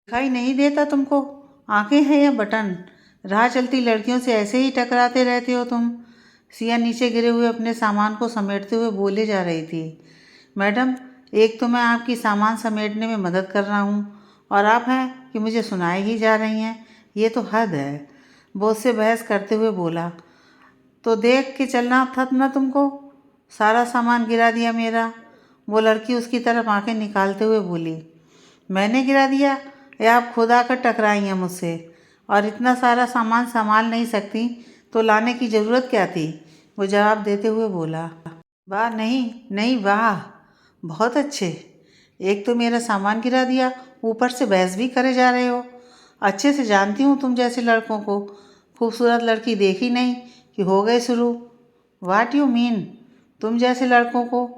दिखाई नहीं देता तुमको? आंखें हैं या बटन? राह चलती लड़कियों से ऐसे ही टकराते रहते हो तुम। सिया नीचे गिरे हुए अपने सामान को समेटते हुए बोले जा रही थी। मैडम, एक तो मैं आपकी सामान समेटने में मदद कर रहा हूँ और आप हैं कि मुझे सुनाए ही जा रही हैं। ये तो हद है। वो उससे बहस करते हुए बोला। तो देख के चलना था ना तुमको? सारा सामान गिरा दिया मेरा। वो लड़की उसकी तरफ आंखें निकालते हुए बोली। मैंने गिरा दिया या आप खुद आकर टकराई हैं मुझसे? और इतना सारा सामान संभाल नहीं सकती तो लाने की ज़रूरत क्या थी? वो जवाब देते हुए बोला। वाह, नहीं नहीं, वाह, बहुत अच्छे। एक तो मेरा सामान गिरा दिया, ऊपर से बहस भी करे जा रहे हो। अच्छे से जानती हूँ तुम जैसे लड़कों को। खूबसूरत लड़की देखी नहीं कि हो गए शुरू। What you mean? तुम जैसे लड़कों को?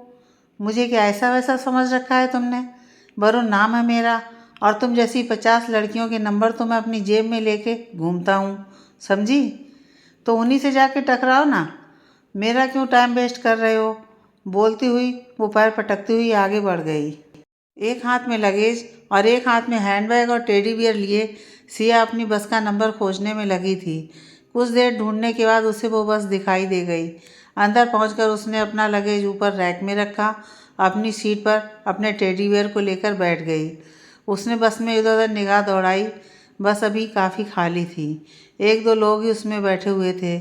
मुझे क्या ऐसा वैसा समझ रखा है तुमने? वरुण नाम है मेरा और तुम जैसी 50 लड़कियों के नंबर तो मैं अपनी जेब में लेके घूमता हूँ, समझी? तो उन्हीं से जाके टकराओ ना। मेरा क्यों टाइम वेस्ट कर रहे हो? बोलती हुई वो पैर पटकती हुई आगे बढ़ गई। एक हाथ में लगेज और एक हाथ में हैंडबैग और टेडी बियर लिए सिया अपनी बस का नंबर खोजने में लगी थी। कुछ देर ढूंढने के बाद उसे वो बस दिखाई दे गई। अंदर पहुंचकर उसने अपना लगेज ऊपर रैक में रखा, अपनी सीट पर अपने टेडी बियर को लेकर बैठ गई। उसने बस में इधर उधर निगाह दौड़ाई। बस अभी काफ़ी खाली थी। एक दो लोग ही उसमें बैठे हुए थे।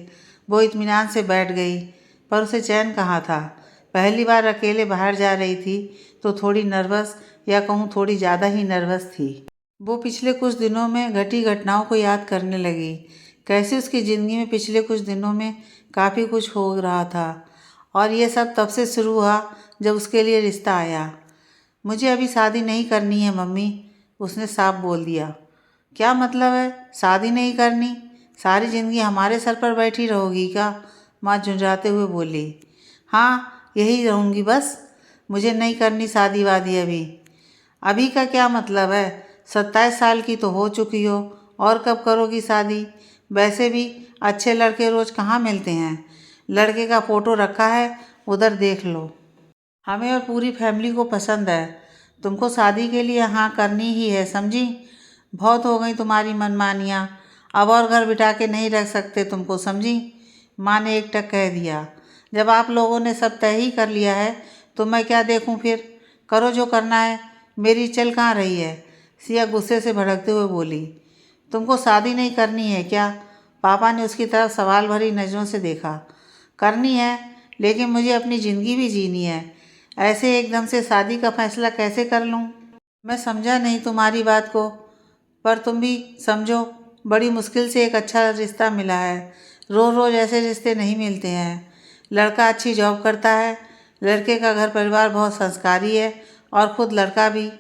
वो इत्मीनान से बैठ गई, पर उसे चैन कहाँ था। पहली बार अकेले बाहर जा रही थी तो थोड़ी नर्वस, या कहूँ थोड़ी ज़्यादा ही नर्वस थी। वो पिछले कुछ दिनों में घटी घटनाओं को याद करने लगी। कैसे उसकी ज़िंदगी में पिछले कुछ दिनों में काफ़ी कुछ हो रहा था और ये सब तब से शुरू हुआ जब उसके लिए रिश्ता आया। मुझे अभी शादी नहीं करनी है मम्मी, उसने साफ बोल दिया। क्या मतलब है शादी नहीं करनी? सारी ज़िंदगी हमारे सर पर बैठी रहोगी क्या? माँ झुंझाते हुए बोली। हाँ, यही रहूँगी बस। मुझे नहीं करनी शादी वादी अभी। अभी का क्या मतलब है? 27 साल की तो हो चुकी हो, और कब करोगी शादी? वैसे भी अच्छे लड़के रोज़ कहाँ मिलते हैं? लड़के का फ़ोटो रखा है, उधर देख लो। हमें और पूरी फैमिली को पसंद है। तुमको शादी के लिए हाँ करनी ही है, समझी? बहुत हो गई तुम्हारी मनमानियाँ। अब और घर बिठा के नहीं रख सकते तुमको, समझी? माँ ने एकटक कह दिया। जब आप लोगों ने सब तय ही कर लिया है तो मैं क्या देखूं फिर? करो जो करना है। मेरी चल कहाँ रही है? सिया गुस्से से भड़कते हुए बोली। तुमको शादी नहीं करनी है क्या? पापा ने उसकी तरफ सवाल भरी नज़रों से देखा। करनी है, लेकिन मुझे अपनी ज़िंदगी भी जीनी है। ऐसे एकदम से शादी का फैसला कैसे कर लूँ? मैं समझा नहीं तुम्हारी बात को, पर तुम भी समझो। बड़ी मुश्किल से एक अच्छा रिश्ता मिला है। रोज़ रोज़ ऐसे रिश्ते नहीं मिलते हैं। लड़का अच्छी जॉब करता है, लड़के का घर परिवार बहुत संस्कारी है और ख़ुद लड़का भी।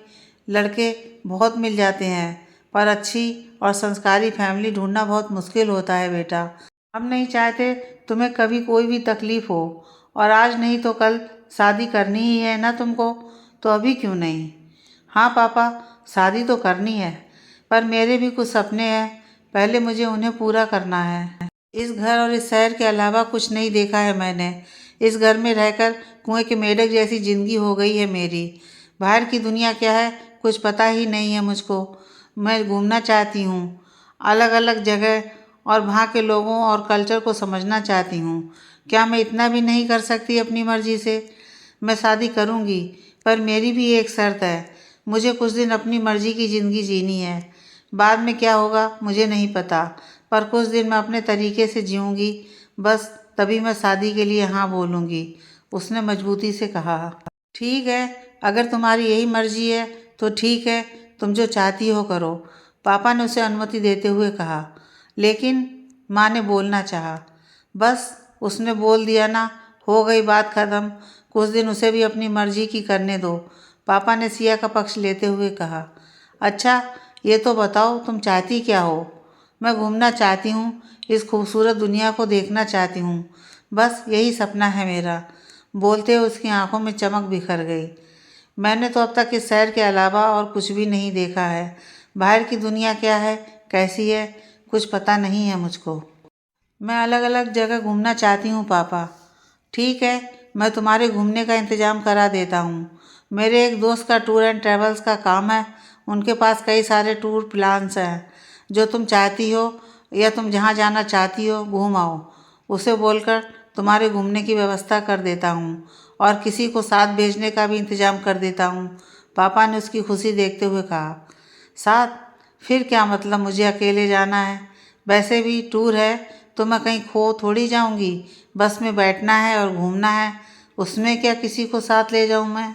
लड़के बहुत मिल जाते हैं, पर अच्छी और संस्कारी फैमिली ढूंढना बहुत मुश्किल होता है बेटा। हम नहीं चाहते तुम्हें कभी कोई भी तकलीफ़ हो, और आज नहीं तो कल शादी करनी ही है ना तुमको, तो अभी क्यों नहीं? हाँ पापा, शादी तो करनी है, पर मेरे भी कुछ सपने हैं। पहले मुझे उन्हें पूरा करना है। इस घर और इस शहर के अलावा कुछ नहीं देखा है मैंने। इस घर में रहकर कुएं के मेढक जैसी ज़िंदगी हो गई है मेरी। बाहर की दुनिया क्या है कुछ पता ही नहीं है मुझको। मैं घूमना चाहती हूँ अलग अलग जगह, और वहाँ के लोगों और कल्चर को समझना चाहती हूँ। क्या मैं इतना भी नहीं कर सकती अपनी मर्ज़ी से? मैं शादी करूँगी, पर मेरी भी एक शर्त है। मुझे कुछ दिन अपनी मर्ज़ी की ज़िंदगी जीनी है। बाद में क्या होगा मुझे नहीं पता, पर कुछ दिन मैं अपने तरीके से जीऊँगी, बस तभी मैं शादी के लिए हाँ बोलूँगी, उसने मजबूती से कहा। ठीक है, अगर तुम्हारी यही मर्ज़ी है तो ठीक है, तुम जो चाहती हो करो, पापा ने उसे अनुमति देते हुए कहा। लेकिन माँ ने बोलना चाहा। बस उसने बोल दिया ना, हो गई बात ख़त्म। कुछ दिन उसे भी अपनी मर्ज़ी की करने दो, पापा ने सिया का पक्ष लेते हुए कहा। अच्छा, ये तो बताओ तुम चाहती क्या हो? मैं घूमना चाहती हूँ, इस खूबसूरत दुनिया को देखना चाहती हूँ, बस यही सपना है मेरा। बोलते हुए उसकी आंखों में चमक बिखर गई। मैंने तो अब तक इस शहर के अलावा और कुछ भी नहीं देखा है। बाहर की दुनिया क्या है, कैसी है, कुछ पता नहीं है मुझको। मैं अलग अलग जगह घूमना चाहती हूँ पापा। ठीक है, मैं तुम्हारे घूमने का इंतज़ाम करा देता हूँ। मेरे एक दोस्त का टूर एंड ट्रैवल्स का काम है, उनके पास कई सारे टूर प्लान्स हैं। जो तुम चाहती हो या तुम जहाँ जाना चाहती हो घूम आओ। उसे बोलकर तुम्हारे घूमने की व्यवस्था कर देता हूँ और किसी को साथ भेजने का भी इंतजाम कर देता हूँ। पापा ने उसकी खुशी देखते हुए कहा। साथ? फिर क्या मतलब, मुझे अकेले जाना है? वैसे भी टूर है तो मैं कहीं खो थोड़ी जाऊंगी। बस में बैठना है और घूमना है, उसमें क्या किसी को साथ ले जाऊं मैं?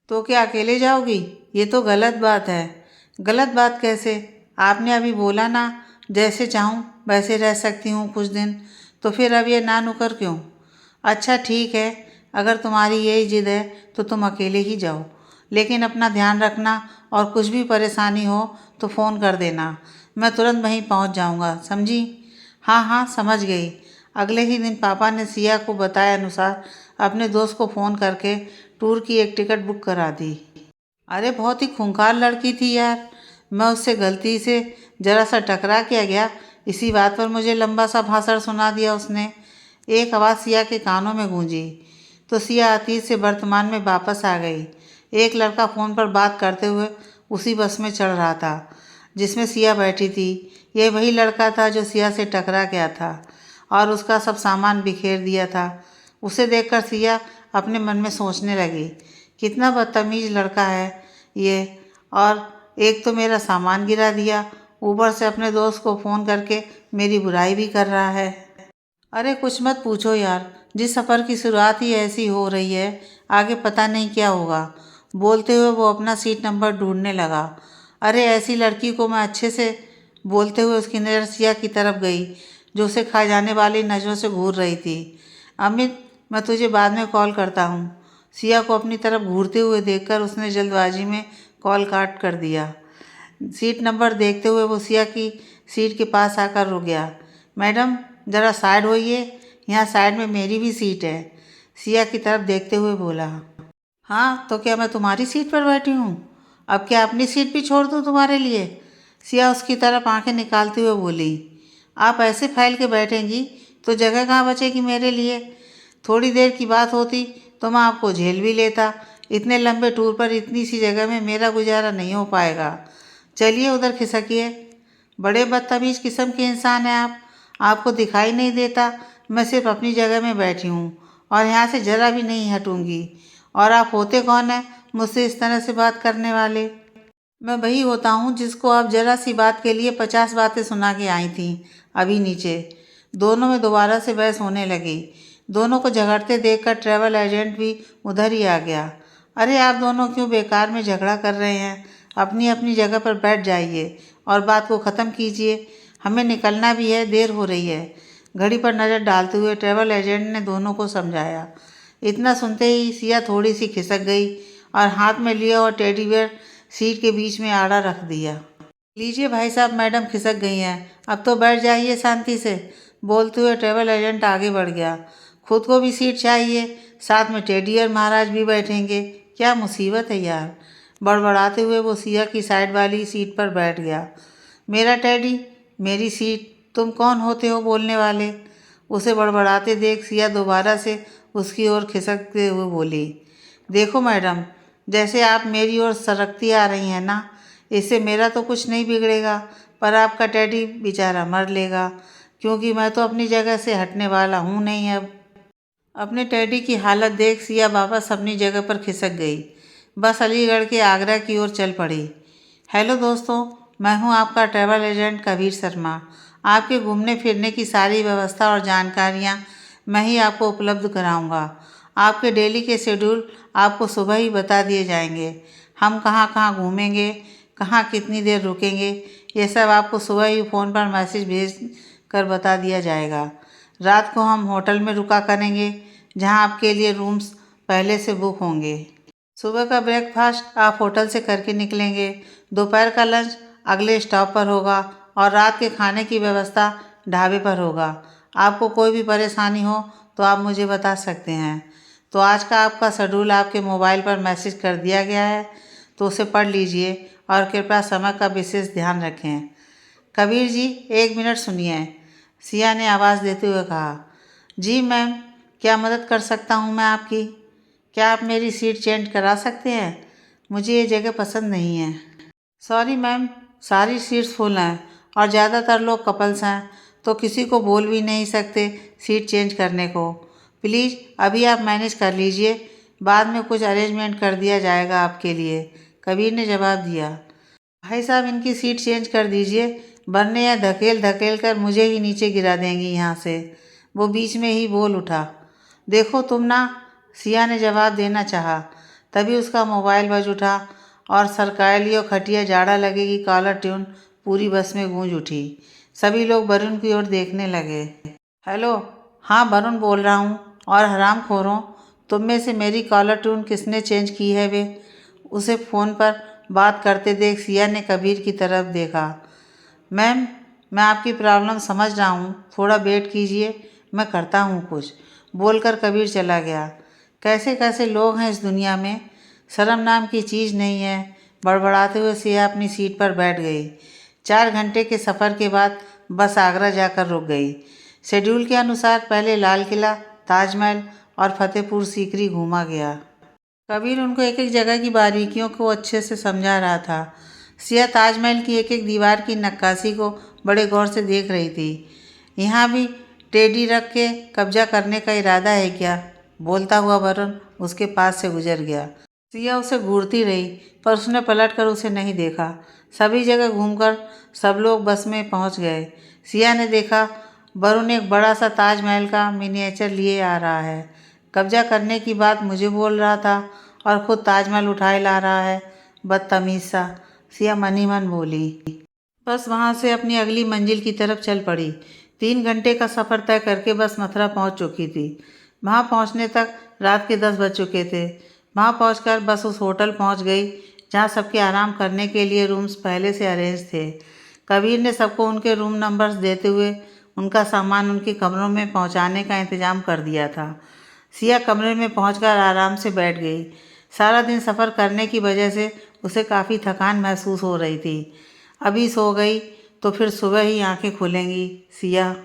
तो क्या अकेले जाओगी? ये तो गलत बात है। गलत बात कैसे? आपने अभी बोला ना, जैसे चाहूँ वैसे रह सकती हूँ कुछ दिन, तो फिर अब ये ना नुकर क्यों? अच्छा ठीक है, अगर तुम्हारी यही जिद है तो तुम अकेले ही जाओ, लेकिन अपना ध्यान रखना और कुछ भी परेशानी हो तो फ़ोन कर देना, मैं तुरंत वहीं पहुंच जाऊंगा, समझी? हाँ हाँ समझ गई। अगले ही दिन पापा ने सिया को बताए अनुसार अपने दोस्त को फ़ोन करके टूर की एक टिकट बुक करा दी। अरे बहुत ही खूंखार लड़की थी यार। मैं उससे गलती से ज़रा सा टकरा के गया, इसी बात पर मुझे लंबा सा भाषण सुना दिया उसने। एक आवाज़ सिया के कानों में गूंजी तो सिया अतीत से वर्तमान में वापस आ गई। एक लड़का फ़ोन पर बात करते हुए उसी बस में चढ़ रहा था जिसमें सिया बैठी थी। ये वही लड़का था जो सिया से टकरा गया था और उसका सब सामान बिखेर दिया था। उसे देखकर सिया अपने मन में सोचने लगी, कितना बदतमीज लड़का है ये, और एक तो मेरा सामान गिरा दिया, ऊपर से अपने दोस्त को फ़ोन करके मेरी बुराई भी कर रहा है। अरे कुछ मत पूछो यार, जिस सफ़र की शुरुआत ही ऐसी हो रही है, आगे पता नहीं क्या होगा। बोलते हुए वो अपना सीट नंबर ढूंढने लगा। अरे ऐसी लड़की को मैं अच्छे से बोलते हुए उसकी नज़र सिया की तरफ गई जो उसे खा जाने वाली नज़रों से घूर रही थी। अमित, मैं तुझे बाद में कॉल करता हूँ। सिया को अपनी तरफ घूरते हुए देखकर उसने जल्दबाजी में कॉल काट कर दिया। सीट नंबर देखते हुए वो सिया की सीट के पास आकर रुक गया। मैडम ज़रा साइड होइए, यहाँ साइड में मेरी भी सीट है, सिया की तरफ देखते हुए बोला। हाँ तो क्या मैं तुम्हारी सीट पर बैठी हूँ? अब क्या अपनी सीट भी छोड़ दूँ तुम्हारे लिए? सिया उसकी तरफ आंखें निकालते हुए बोली। आप ऐसे फैल के बैठेंगी तो जगह कहाँ बचेगी मेरे लिए? थोड़ी देर की बात होती तो मैं आपको झेल भी लेता, इतने लंबे टूर पर इतनी सी जगह में मेरा गुजारा नहीं हो पाएगा। चलिए उधर खिसकिए। बड़े बदतमीज किस्म के इंसान हैं आप। आपको दिखाई नहीं देता मैं सिर्फ अपनी जगह में बैठी हूँ और यहाँ से ज़रा भी नहीं हटूँगी। और आप होते कौन हैं मुझसे इस तरह से बात करने वाले? मैं वही होता हूँ जिसको आप ज़रा सी बात के लिए 50 बातें सुना के आई थी अभी नीचे। दोनों में दोबारा से बहस होने लगी। दोनों को झगड़ते देखकर ट्रैवल एजेंट भी उधर ही आ गया। अरे आप दोनों क्यों बेकार में झगड़ा कर रहे हैं? अपनी अपनी जगह पर बैठ जाइए और बात को ख़त्म कीजिए, हमें निकलना भी है, देर हो रही है। घड़ी पर नज़र डालते हुए ट्रैवल एजेंट ने दोनों को समझाया। इतना सुनते ही सिया थोड़ी सी खिसक गई और हाथ में लिया और टेडी बेयर सीट के बीच में आड़ा रख दिया। लीजिए भाई साहब, मैडम खिसक गई हैं, अब तो बैठ जाइए शांति से। बोलते हुए ट्रैवल एजेंट आगे बढ़ गया। खुद को भी सीट चाहिए, साथ में टेडी और महाराज भी बैठेंगे, क्या मुसीबत है यार। बड़बड़ाते हुए वो सिया की साइड वाली सीट पर बैठ गया। मेरा टेडी, मेरी सीट, तुम कौन होते हो बोलने वाले? उसे बड़बड़ाते देख सिया दोबारा से उसकी ओर खिसकते हुए बोली। देखो मैडम, जैसे आप मेरी ओर सरकती आ रही हैं ना, इससे मेरा तो कुछ नहीं बिगड़ेगा, पर आपका टेडी बेचारा मर लेगा, क्योंकि मैं तो अपनी जगह से हटने वाला हूँ नहीं अब। अपने टेडी की हालत देख सिया वापस अपनी जगह पर खिसक गई। बस अलीगढ़ के आगरा की ओर चल पड़ी। हेलो दोस्तों, मैं हूं आपका ट्रैवल एजेंट कबीर शर्मा। आपके घूमने फिरने की सारी व्यवस्था और जानकारियां मैं ही आपको उपलब्ध कराऊंगा। आपके डेली के शेड्यूल आपको सुबह ही बता दिए जाएंगे। हम कहां कहां घूमेंगे, कहां कितनी देर रुकेंगे, ये सब आपको सुबह ही फ़ोन पर मैसेज भेज कर बता दिया जाएगा। रात को हम होटल में रुका करेंगे जहां आपके लिए रूम्स पहले से बुक होंगे। सुबह का ब्रेकफास्ट आप होटल से करके निकलेंगे। दोपहर का लंच अगले स्टॉप पर होगा और रात के खाने की व्यवस्था ढाबे पर होगा। आपको कोई भी परेशानी हो तो आप मुझे बता सकते हैं। तो आज का आपका शेड्यूल आपके मोबाइल पर मैसेज कर दिया गया है, तो उसे पढ़ लीजिए और कृपया समय का विशेष ध्यान रखें। कबीर जी, 1 मिनट सुनिए, सिया ने आवाज़ देते हुए कहा। जी मैम, क्या मदद कर सकता हूँ मैं आपकी? क्या आप मेरी सीट चेंज करा सकते हैं? मुझे ये जगह पसंद नहीं है। सॉरी मैम, सारी सीट्स फुल हैं और ज़्यादातर लोग कपल्स हैं, तो किसी को बोल भी नहीं सकते सीट चेंज करने को। प्लीज़ अभी आप मैनेज कर लीजिए, बाद में कुछ अरेंजमेंट कर दिया जाएगा आपके लिए, कबीर ने जवाब दिया। भाई साहब, इनकी सीट चेंज कर दीजिए, वरना यह धकेल धकेल कर मुझे ही नीचे गिरा देंगी यहाँ से, वो बीच में ही बोल उठा। देखो तुम ना, सिया ने जवाब देना चाहा, तभी उसका मोबाइल बज उठा और सरकालियों खटिया जाड़ा लगेगी कॉलर ट्यून पूरी बस में गूंज उठी। सभी लोग वरुण की ओर देखने लगे। हेलो, हाँ वरुण बोल रहा हूँ, और हरामखोरों, तुम में से मेरी कॉलर ट्यून किसने चेंज की है वे? उसे फ़ोन पर बात करते देख सिया ने कबीर की तरफ देखा। मैम, मैं आपकी प्रॉब्लम समझ रहा हूँ, थोड़ा वेट कीजिए, मैं करता हूँ कुछ, बोलकर कबीर चला गया। कैसे कैसे लोग हैं इस दुनिया में, शर्म नाम की चीज़ नहीं है। बड़बड़ाते हुए सिया अपनी सीट पर बैठ गई। 4 घंटे के सफ़र के बाद बस आगरा जाकर रुक गई। शेड्यूल के अनुसार पहले लाल किला, ताजमहल और फतेहपुर सीकरी घूमा गया। कबीर उनको एक एक जगह की बारीकियों को अच्छे से समझा रहा था। सिया ताजमहल की एक एक दीवार की नक्काशी को बड़े गौर से देख रही थी। यहाँ भी टेडी रख के कब्जा करने का इरादा है क्या? बोलता हुआ वरुण उसके पास से गुजर गया। सिया उसे घूरती रही, पर उसने पलटकर उसे नहीं देखा। सभी जगह घूमकर सब लोग बस में पहुंच गए। सिया ने देखा वरुण एक बड़ा सा ताजमहल का मिनिएचर लिए आ रहा है। कब्जा करने की बात मुझे बोल रहा था और खुद ताजमहल उठाए ला रहा है, बदतमीज सा, सिया मन ही मन बोली। बस वहाँ से अपनी अगली मंजिल की तरफ चल पड़ी। 3 घंटे का सफ़र तय करके बस मथुरा पहुँच चुकी थी। वहाँ पहुँचने तक रात के 10 बज चुके थे। वहाँ पहुँचकर बस उस होटल पहुँच गई जहाँ सबके आराम करने के लिए रूम्स पहले से अरेंज थे। कबीर ने सबको उनके रूम नंबर्स देते हुए उनका सामान उनके कमरों में पहुँचाने का इंतज़ाम कर दिया था। सिया कमरे में पहुँचकर आराम से बैठ गई। सारा दिन सफ़र करने की वजह से उसे काफ़ी थकान महसूस हो रही थी। अभी सो गई तो फिर सुबह ही आंखें खुलेंगी सिया,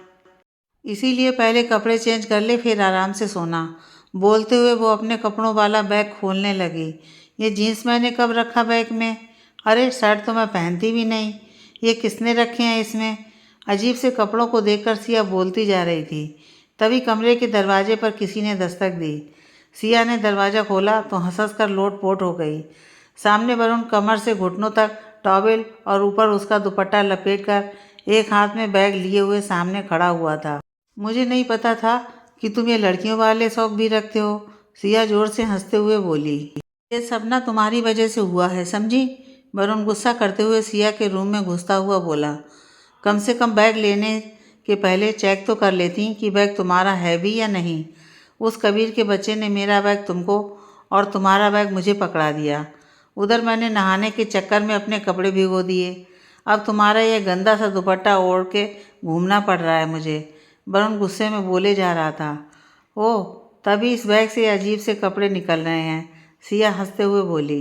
इसीलिए पहले कपड़े चेंज कर ले, फिर आराम से सोना। बोलते हुए वो अपने कपड़ों वाला बैग खोलने लगी। ये जीन्स मैंने कब रखा बैग में? अरे शर्ट तो मैं पहनती भी नहीं, ये किसने रखे हैं इसमें? अजीब से कपड़ों को देखकर सिया बोलती जा रही थी। तभी कमरे के दरवाजे पर किसी ने दस्तक दी। सिया ने दरवाज़ा खोला तो हंस कर लोटपोट हो गई। सामने वरुण कमर से घुटनों तक टॉवेल और ऊपर उसका दुपट्टा लपेटकर एक हाथ में बैग लिए हुए सामने खड़ा हुआ था। मुझे नहीं पता था कि तुम ये लड़कियों वाले शौक भी रखते हो, सिया जोर से हंसते हुए बोली। ये सब ना तुम्हारी वजह से हुआ है, समझी? वरुण गुस्सा करते हुए सिया के रूम में घुसता हुआ बोला। कम से कम बैग लेने के पहले चेक तो कर लेती कि बैग तुम्हारा है भी या नहीं। उस कबीर के बच्चे ने मेरा बैग तुमको और तुम्हारा बैग मुझे पकड़ा दिया। उधर मैंने नहाने के चक्कर में अपने कपड़े भिगो दिए। अब तुम्हारा यह गंदा सा दुपट्टा ओढ़ के घूमना पड़ रहा है मुझे, वरुण गुस्से में बोले जा रहा था। ओह, तभी इस बैग से अजीब से कपड़े निकल रहे हैं, सिया हंसते हुए बोली।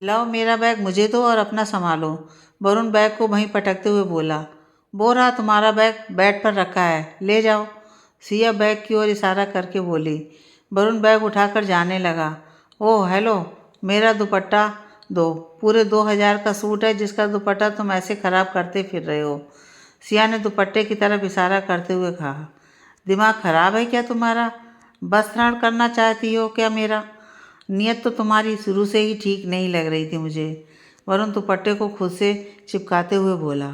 लाओ मेरा बैग मुझे दो और अपना संभालो, वरुण बैग को वहीं पटकते हुए बोला। वो रहा तुम्हारा बैग बेड पर रखा है, ले जाओ, सिया बैग की ओर इशारा करके बोली। वरुण बैग उठाकर जाने लगा। ओह हेलो, मेरा दुपट्टा दो, पूरे 2000 का सूट है जिसका दुपट्टा तुम ऐसे ख़राब करते फिर रहे हो, सिया ने दुपट्टे की तरफ इशारा करते हुए कहा। दिमाग खराब है क्या तुम्हारा? वस्त्राण करना चाहती हो क्या मेरा? नियत तो तुम्हारी शुरू से ही ठीक नहीं लग रही थी मुझे, वरुण दुपट्टे को खुद से चिपकाते हुए बोला।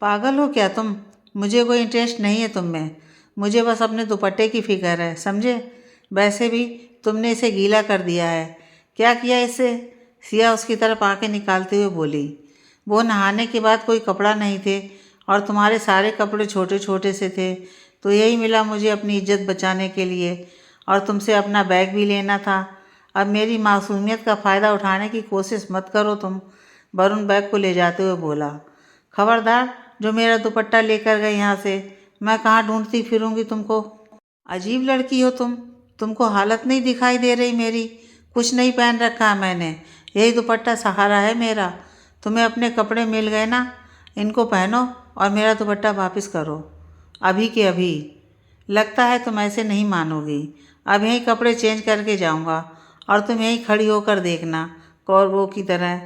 पागल हो क्या तुम? मुझे कोई इंटरेस्ट नहीं है तुम में, मुझे बस अपने दुपट्टे की फिक्र है, समझे? वैसे भी तुमने इसे गीला कर दिया है। क्या किया इससे? सिया उसकी तरफ आंखें निकालते हुए बोली। वो नहाने के बाद कोई कपड़ा नहीं थे और तुम्हारे सारे कपड़े छोटे छोटे से थे, तो यही मिला मुझे अपनी इज्जत बचाने के लिए, और तुमसे अपना बैग भी लेना था। अब मेरी मासूमियत का फ़ायदा उठाने की कोशिश मत करो तुम, वरुण बैग को ले जाते हुए बोला। खबरदार जो मेरा दुपट्टा लेकर गए यहाँ से, मैं कहाँ ढूंढती फिरूंगी तुमको। अजीब लड़की हो तुम, तुमको हालत नहीं दिखाई दे रही मेरी? कुछ नहीं पहन रखा है मैंने, यही दुपट्टा सहारा है मेरा। तुम्हें अपने कपड़े मिल गए ना, इनको पहनो और मेरा दुपट्टा वापस करो, अभी के अभी। लगता है तुम ऐसे नहीं मानोगी, अब यहीं कपड़े चेंज करके जाऊंगा और तुम यहीं खड़ी होकर देखना कौरवों की तरह।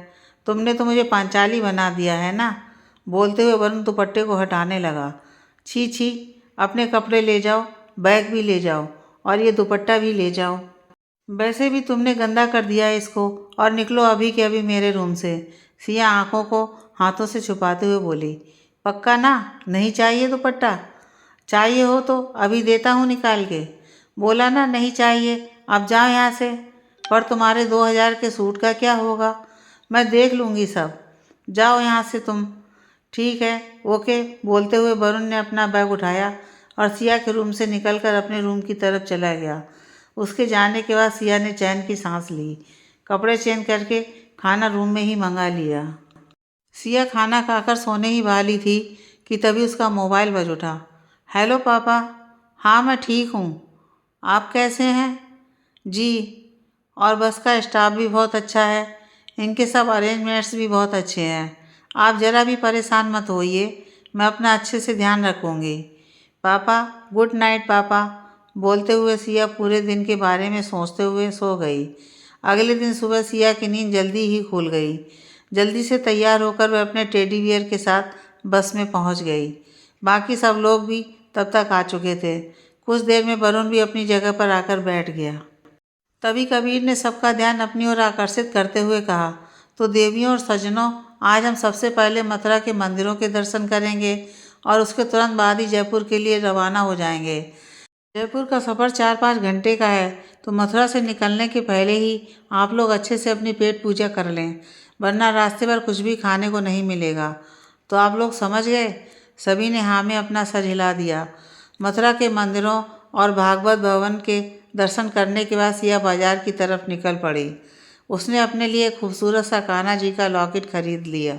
तुमने तो मुझे पांचाली बना दिया है ना। बोलते हुए वरुण दुपट्टे को हटाने लगा। छी छी, अपने कपड़े ले जाओ, बैग भी ले जाओ और ये दुपट्टा भी ले जाओ। वैसे भी तुमने गंदा कर दिया है इसको, और निकलो अभी के अभी मेरे रूम से। सिया आंखों को हाथों से छुपाते हुए बोली। पक्का ना, नहीं चाहिए दुपट्टा? चाहिए हो तो अभी देता हूँ निकाल के। बोला ना नहीं चाहिए, अब जाओ यहाँ से। पर तुम्हारे 2000 के सूट का क्या होगा? मैं देख लूँगी सब, जाओ यहाँ से तुम। ठीक है, ओके। बोलते हुए वरुण ने अपना बैग उठाया और सिया के रूम से निकलकर अपने रूम की तरफ चला गया। उसके जाने के बाद सिया ने चैन की सांस ली। कपड़े चेंज करके खाना रूम में ही मंगा लिया। सिया खाना खाकर सोने ही वाली थी कि तभी उसका मोबाइल बज उठा। हेलो पापा। हाँ मैं ठीक हूँ, आप कैसे हैं? जी, और बस का स्टाफ भी बहुत अच्छा है, इनके सब अरेंजमेंट्स भी बहुत अच्छे हैं। आप ज़रा भी परेशान मत होइए, मैं अपना अच्छे से ध्यान रखूँगी। पापा गुड नाइट पापा। बोलते हुए सिया पूरे दिन के बारे में सोचते हुए सो गई। अगले दिन सुबह सिया की नींद जल्दी ही खुल गई। जल्दी से तैयार होकर वह अपने टेडी बियर के साथ बस में पहुंच गई। बाकी सब लोग भी तब तक आ चुके थे। कुछ देर में वरुण भी अपनी जगह पर आकर बैठ गया। तभी कबीर ने सबका ध्यान अपनी ओर आकर्षित करते हुए कहा, तो देवियों और सज्जनों, आज हम सबसे पहले मथुरा के मंदिरों के दर्शन करेंगे और उसके तुरंत बाद ही जयपुर के लिए रवाना हो जाएंगे। जयपुर का सफ़र 4-5 घंटे का है, तो मथुरा से निकलने के पहले ही आप लोग अच्छे से अपनी पेट पूजा कर लें, वरना रास्ते पर कुछ भी खाने को नहीं मिलेगा। तो आप लोग समझ गए? सभी ने हाँ में अपना सर हिला दिया। मथुरा के मंदिरों और भागवत भवन के दर्शन करने के बाद सिया बाजार की तरफ निकल पड़ी। उसने अपने लिए खूबसूरत सा कान्हा जी का लॉकेट खरीद लिया।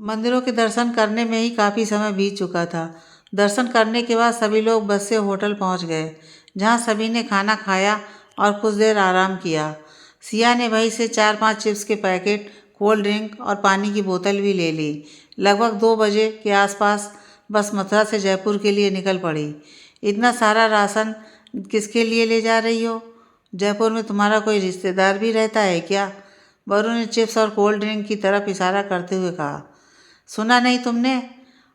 मंदिरों के दर्शन करने में ही काफ़ी समय बीत चुका था। दर्शन करने के बाद सभी लोग बस से होटल पहुंच गए, जहां सभी ने खाना खाया और कुछ देर आराम किया। सिया ने वहीं से 4-5 चिप्स के पैकेट, कोल्ड ड्रिंक और पानी की बोतल भी ले ली। लगभग 2 बजे के आसपास बस मथुरा से जयपुर के लिए निकल पड़ी। इतना सारा राशन किसके लिए ले जा रही हो? जयपुर में तुम्हारा कोई रिश्तेदार भी रहता है क्या? वरुण ने चिप्स और कोल्ड ड्रिंक की तरफ इशारा करते हुए कहा। सुना नहीं तुमने?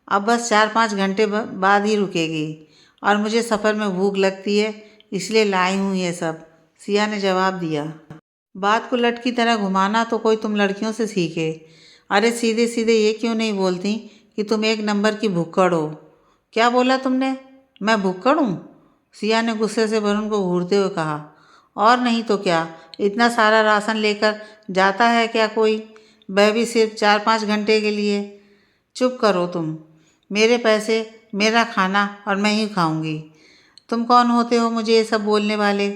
अब बस 4-5 घंटे बाद ही रुकेगी, और मुझे सफ़र में भूख लगती है, इसलिए लाई हूँ ये सब, सिया ने जवाब दिया। बात को लट की तरह घुमाना तो कोई तुम लड़कियों से सीखे। अरे सीधे सीधे ये क्यों नहीं बोलती कि तुम एक नंबर की भुक्कड़ हो? क्या बोला तुमने? मैं भुक्कड़ हूँ? सिया ने गुस्से से वरुण को घूरते हुए कहा। और नहीं तो क्या, इतना सारा राशन लेकर जाता है क्या कोई, वह भी सिर्फ 4-5 घंटे के लिए। चुप करो तुम, मेरे पैसे, मेरा खाना और मैं ही खाऊंगी। तुम कौन होते हो मुझे ये सब बोलने वाले?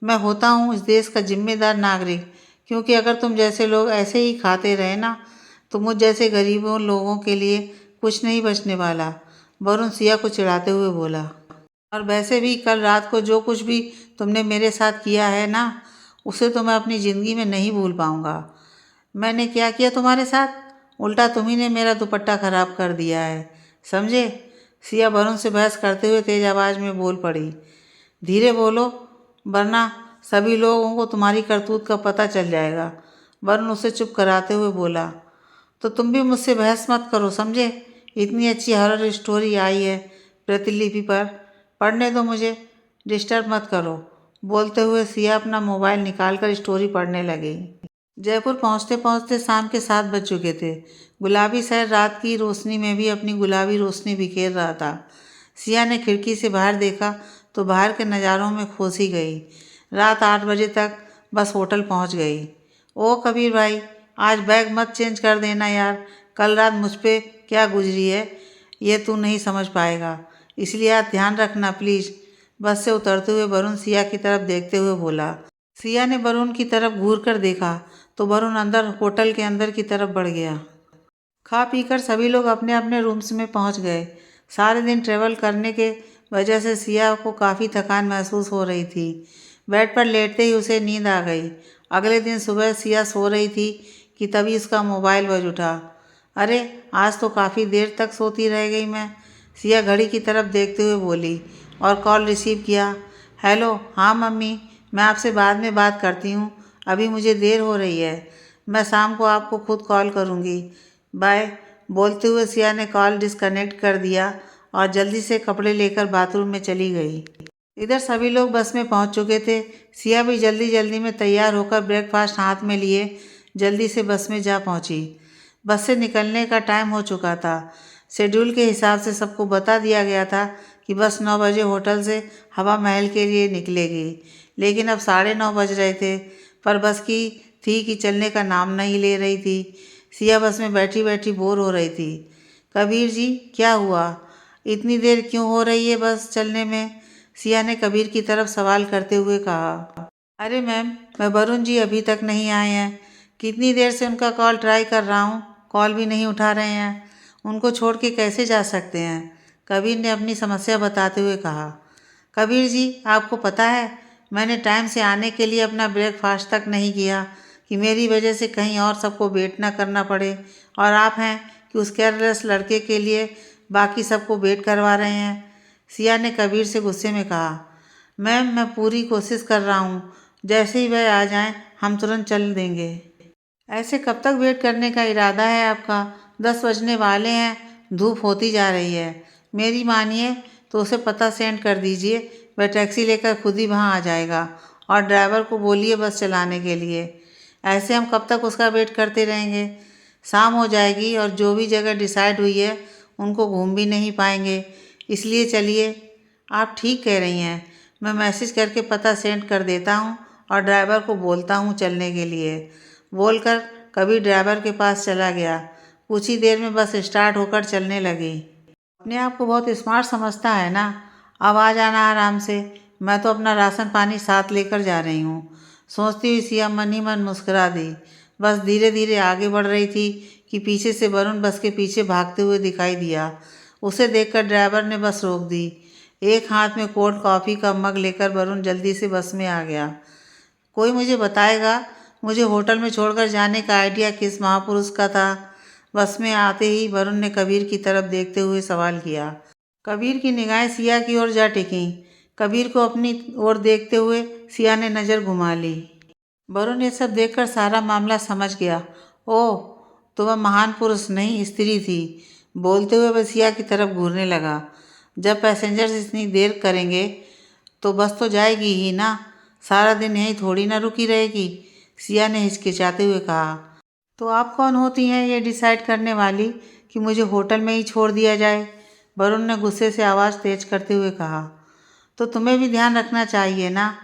मैं होता हूँ इस देश का जिम्मेदार नागरिक, क्योंकि अगर तुम जैसे लोग ऐसे ही खाते रहे ना, तो मुझ जैसे गरीबों लोगों के लिए कुछ नहीं बचने वाला। वरुण सिया को चिढ़ाते हुए बोला। और वैसे भी कल रात को जो कुछ भी तुमने मेरे साथ किया है ना, उसे तो मैं अपनी ज़िंदगी में नहीं भूल पाऊँगा। मैंने क्या किया तुम्हारे साथ? उल्टा तुम्ही ने मेरा दुपट्टा खराब कर दिया है, समझे? सिया वरुण से बहस करते हुए तेज आवाज़ में बोल पड़ी। धीरे बोलो, वरना सभी लोगों को तुम्हारी करतूत का पता चल जाएगा। वरुण उसे चुप कराते हुए बोला। तो तुम भी मुझसे बहस मत करो, समझे? इतनी अच्छी हॉरर स्टोरी आई है प्रतिलिपि पर, पढ़ने दो मुझे, डिस्टर्ब मत करो। बोलते हुए सिया अपना मोबाइल निकालकर स्टोरी पढ़ने लगी। जयपुर पहुंचते पहुंचते शाम के 7 बज चुके थे। गुलाबी शहर रात की रोशनी में भी अपनी गुलाबी रोशनी बिखेर रहा था। सिया ने खिड़की से बाहर देखा तो बाहर के नज़ारों में खो सी गई। रात 8 बजे तक बस होटल पहुंच गई। ओ कबीर भाई, आज बैग मत चेंज कर देना यार, कल रात मुझ पे क्या गुजरी है ये तू नहीं समझ पाएगा, इसलिए आज ध्यान रखना प्लीज़। बस से उतरते हुए वरुण सिया की तरफ देखते हुए बोला। सिया ने वरुण की तरफ घूर कर देखा तो वरुण होटल के अंदर की तरफ बढ़ गया। खा पीकर सभी लोग अपने अपने रूम्स में पहुंच गए। सारे दिन ट्रैवल करने के वजह से सिया को काफ़ी थकान महसूस हो रही थी। बेड पर लेटते ही उसे नींद आ गई। अगले दिन सुबह सिया सो रही थी कि तभी उसका मोबाइल बज उठा। अरे आज तो काफ़ी देर तक सोती रह गई मैं, सिया घड़ी की तरफ देखते हुए बोली और कॉल रिसीव किया। हेलो, हाँ मम्मी, मैं आपसे बाद में बात करती हूँ, अभी मुझे देर हो रही है। मैं शाम को आपको खुद कॉल करूँगी, बाय। बोलते हुए सिया ने कॉल डिस्कनेक्ट कर दिया और जल्दी से कपड़े लेकर बाथरूम में चली गई। इधर सभी लोग बस में पहुंच चुके थे। सिया भी जल्दी जल्दी में तैयार होकर ब्रेकफास्ट हाथ में लिए जल्दी से बस में जा पहुंची। बस से निकलने का टाइम हो चुका था। शेड्यूल के हिसाब से सबको बता दिया गया था कि बस 9 बजे होटल से हवा महल के लिए निकलेगी, लेकिन अब 9:30 बज रहे थे, पर बस की थी कि चलने का नाम नहीं ले रही थी। सिया बस में बैठी बैठी बोर हो रही थी। कबीर जी, क्या हुआ? इतनी देर क्यों हो रही है बस चलने में? सिया ने कबीर की तरफ सवाल करते हुए कहा। अरे मैम, मैं वरुण जी अभी तक नहीं आए हैं। कितनी देर से उनका कॉल ट्राई कर रहा हूँ, कॉल भी नहीं उठा रहे हैं। उनको छोड़ के कैसे जा सकते हैं? कबीर ने अपनी समस्या बताते हुए कहा। कबीर जी, आपको पता है, मैंने टाइम से आने के लिए अपना ब्रेकफास्ट तक नहीं किया कि मेरी वजह से कहीं और सबको वेट ना करना पड़े, और आप हैं कि उस केयरलेस लड़के के लिए बाकी सबको वेट करवा रहे हैं। सिया ने कबीर से गुस्से में कहा। मैम, मैं पूरी कोशिश कर रहा हूँ, जैसे ही वह आ जाएं हम तुरंत चल देंगे। ऐसे कब तक वेट करने का इरादा है आपका? 10 बजने वाले हैं, धूप होती जा रही है। मेरी मानिए तो उसे पता सेंड कर दीजिए, वह टैक्सी लेकर खुद ही वहाँ आ जाएगा, और ड्राइवर को बोलिए बस चलाने के लिए। ऐसे हम कब तक उसका वेट करते रहेंगे? शाम हो जाएगी और जो भी जगह डिसाइड हुई है उनको घूम भी नहीं पाएंगे, इसलिए चलिए। आप ठीक कह रही हैं, मैं मैसेज करके पता सेंड कर देता हूँ और ड्राइवर को बोलता हूँ चलने के लिए। बोलकर कबीर ड्राइवर के पास चला गया। कुछ ही देर में बस स्टार्ट होकर चलने लगी। अपने आप को बहुत स्मार्ट समझता है ना? अब आ जाना आराम से, मैं तो अपना राशन पानी साथ लेकर जा रही हूँ। सोचती हुई सिया मन ही मन मुस्कुरा दी। बस धीरे धीरे आगे बढ़ रही थी कि पीछे से वरुण बस के पीछे भागते हुए दिखाई दिया। उसे देखकर ड्राइवर ने बस रोक दी। एक हाथ में कोल्ड कॉफ़ी का मग लेकर वरुण जल्दी से बस में आ गया। कोई मुझे बताएगा, मुझे होटल में छोड़कर जाने का आइडिया किस महापुरुष का था? बस में आते ही वरुण ने कबीर की तरफ देखते हुए सवाल किया। कबीर की निगाहें सिया की ओर जा टिकीं। कबीर को अपनी ओर देखते हुए सिया ने नज़र घुमा ली। वरुण ये सब देखकर सारा मामला समझ गया। ओह, तो वह महान पुरुष नहीं, स्त्री थी। बोलते हुए वह सिया की तरफ घूरने लगा। जब पैसेंजर्स इतनी देर करेंगे तो बस तो जाएगी ही ना, सारा दिन यहीं थोड़ी ना रुकी रहेगी, सिया ने हिचकिचाते हुए कहा। तो आप कौन होती हैं ये डिसाइड करने वाली कि मुझे होटल में ही छोड़ दिया जाए? वरुण ने गुस्से से आवाज़ तेज करते हुए कहा। तो तुम्हें भी ध्यान रखना चाहिए ना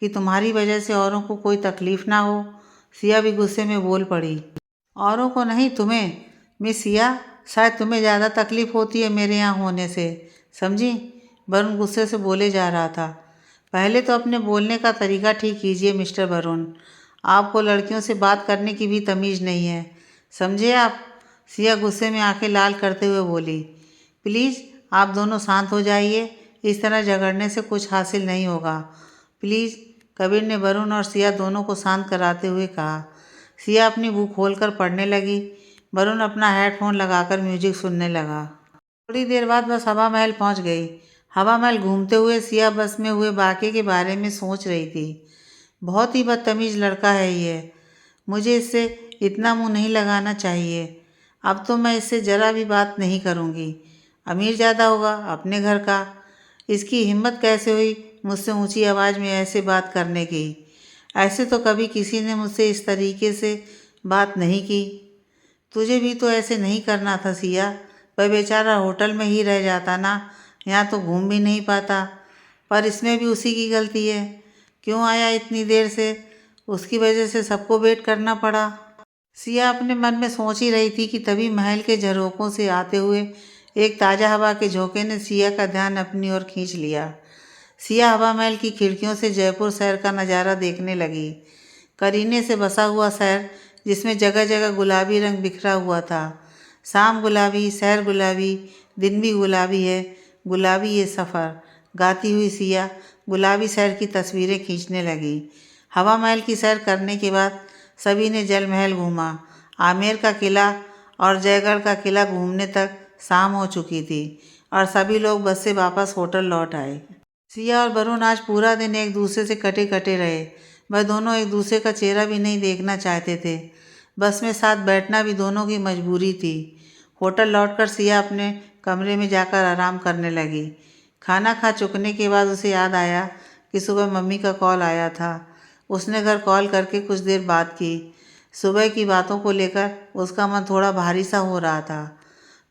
कि तुम्हारी वजह से औरों को कोई तकलीफ़ ना हो, सिया भी गुस्से में बोल पड़ी। औरों को नहीं, तुम्हें मिस सिया, शायद तुम्हें ज़्यादा तकलीफ़ होती है मेरे यहाँ होने से, समझी? वरुण गुस्से से बोले जा रहा था। पहले तो अपने बोलने का तरीका ठीक कीजिए मिस्टर वरुण, आपको लड़कियों से बात करने की भी तमीज़ नहीं है, समझे आप? सिया गुस्से में आंखें लाल करते हुए बोली। प्लीज़ आप दोनों शांत हो जाइए, इस तरह झगड़ने से कुछ हासिल नहीं होगा, प्लीज़, कबीर ने वरुण और सिया दोनों को शांत कराते हुए कहा। सिया अपनी बुक खोलकर पढ़ने लगी। वरुण अपना हेडफोन लगाकर म्यूजिक सुनने लगा। थोड़ी देर बाद बस हवा महल पहुंच गई। हवा महल घूमते हुए सिया बस में हुए वाक़ये के बारे में सोच रही थी। बहुत ही बदतमीज़ लड़का है ये, मुझे इससे इतना मुंह नहीं लगाना चाहिए। अब तो मैं इससे ज़रा भी बात नहीं करूँगी। अमीर ज़्यादा होगा अपने घर का, इसकी हिम्मत कैसे हुई मुझसे ऊंची आवाज़ में ऐसे बात करने की? ऐसे तो कभी किसी ने मुझसे इस तरीके से बात नहीं की। तुझे भी तो ऐसे नहीं करना था सिया, वह बेचारा होटल में ही रह जाता ना, यहाँ तो घूम भी नहीं पाता। पर इसमें भी उसी की गलती है, क्यों आया इतनी देर से, उसकी वजह से सबको वेट करना पड़ा। सिया अपने मन में सोच ही रही थी कि तभी महल के झरोकों से आते हुए एक ताज़ा हवा के झोंके ने सिया का ध्यान अपनी ओर खींच लिया। सिया हवा महल की खिड़कियों से जयपुर शहर का नज़ारा देखने लगी। करीने से बसा हुआ शहर, जिसमें जगह जगह गुलाबी रंग बिखरा हुआ था। शाम गुलाबी, शहर गुलाबी, दिन भी गुलाबी है, गुलाबी ये सफ़र, गाती हुई सिया गुलाबी शहर की तस्वीरें खींचने लगी। हवा महल की सैर करने के बाद सभी ने जल महल घूमा। आमेर का किला और जयगढ़ का किला घूमने तक शाम हो चुकी थी और सभी लोग बस से वापस होटल लौट आए। सिया और वरुण आज पूरा दिन एक दूसरे से कटे कटे रहे। वह दोनों एक दूसरे का चेहरा भी नहीं देखना चाहते थे। बस में साथ बैठना भी दोनों की मजबूरी थी। होटल लौटकर सिया अपने कमरे में जाकर आराम करने लगी। खाना खा चुकने के बाद उसे याद आया कि सुबह मम्मी का कॉल आया था। उसने घर कॉल करके कुछ देर बात की। सुबह की बातों को लेकर उसका मन थोड़ा भारी सा हो रहा था।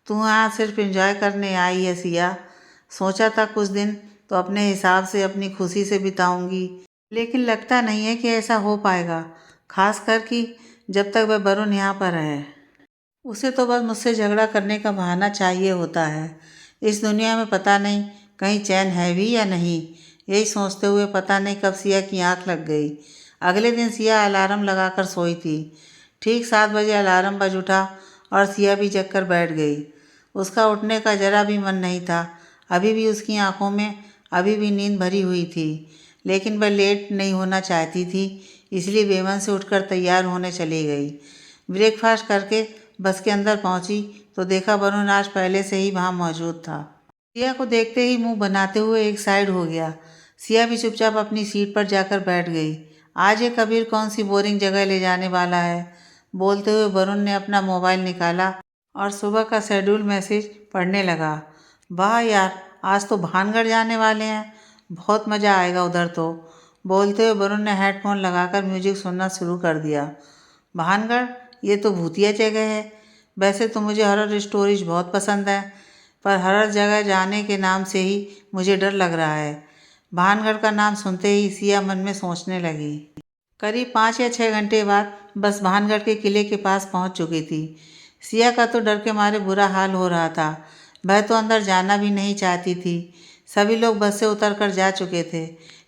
तू यहाँ सिर्फ एंजॉय करने आई है सिया। सोचा था कुछ दिन तो अपने हिसाब से अपनी खुशी से बिताऊंगी, लेकिन लगता नहीं है कि ऐसा हो पाएगा, खास कर कि जब तक वह वरुण यहाँ पर है। उसे तो बस मुझसे झगड़ा करने का बहाना चाहिए होता है। इस दुनिया में पता नहीं कहीं चैन है भी या नहीं। यही सोचते हुए पता नहीं कब सिया की आंख लग गई। अगले दिन सिया अलार्म लगाकर सोई थी। ठीक 7 बजे अलार्म बज उठा और सिया भी जग कर बैठ गई। उसका उठने का जरा भी मन नहीं था। अभी भी उसकी आंखों में अभी भी नींद भरी हुई थी, लेकिन वह लेट नहीं होना चाहती थी, इसलिए बेमन से उठकर तैयार होने चली गई। ब्रेकफास्ट करके बस के अंदर पहुंची तो देखा वरुण आज पहले से ही वहां मौजूद था। सिया को देखते ही मुंह बनाते हुए एक साइड हो गया। सिया भी चुपचाप अपनी सीट पर जाकर बैठ गई। आज ये कबीर कौन सी बोरिंग जगह ले जाने वाला है, बोलते हुए वरुण ने अपना मोबाइल निकाला और सुबह का शेड्यूल मैसेज पढ़ने लगा। वाह यार, आज तो भानगढ़ जाने वाले हैं, बहुत मज़ा आएगा उधर तो, बोलते हुए वरुण ने हेडफोन लगाकर म्यूजिक सुनना शुरू कर दिया। भानगढ़, ये तो भूतिया जगह है। वैसे तो मुझे हॉरर स्टोरीज बहुत पसंद है, पर हर जगह जाने के नाम से ही मुझे डर लग रहा है। भानगढ़ का नाम सुनते ही सिया मन में सोचने लगी। करीब 5 या 6 घंटे बाद बस भानगढ़ के किले के पास पहुंच चुकी थी। सिया का तो डर के मारे बुरा हाल हो रहा था। वह तो अंदर जाना भी नहीं चाहती थी। सभी लोग बस से उतर कर जा चुके थे,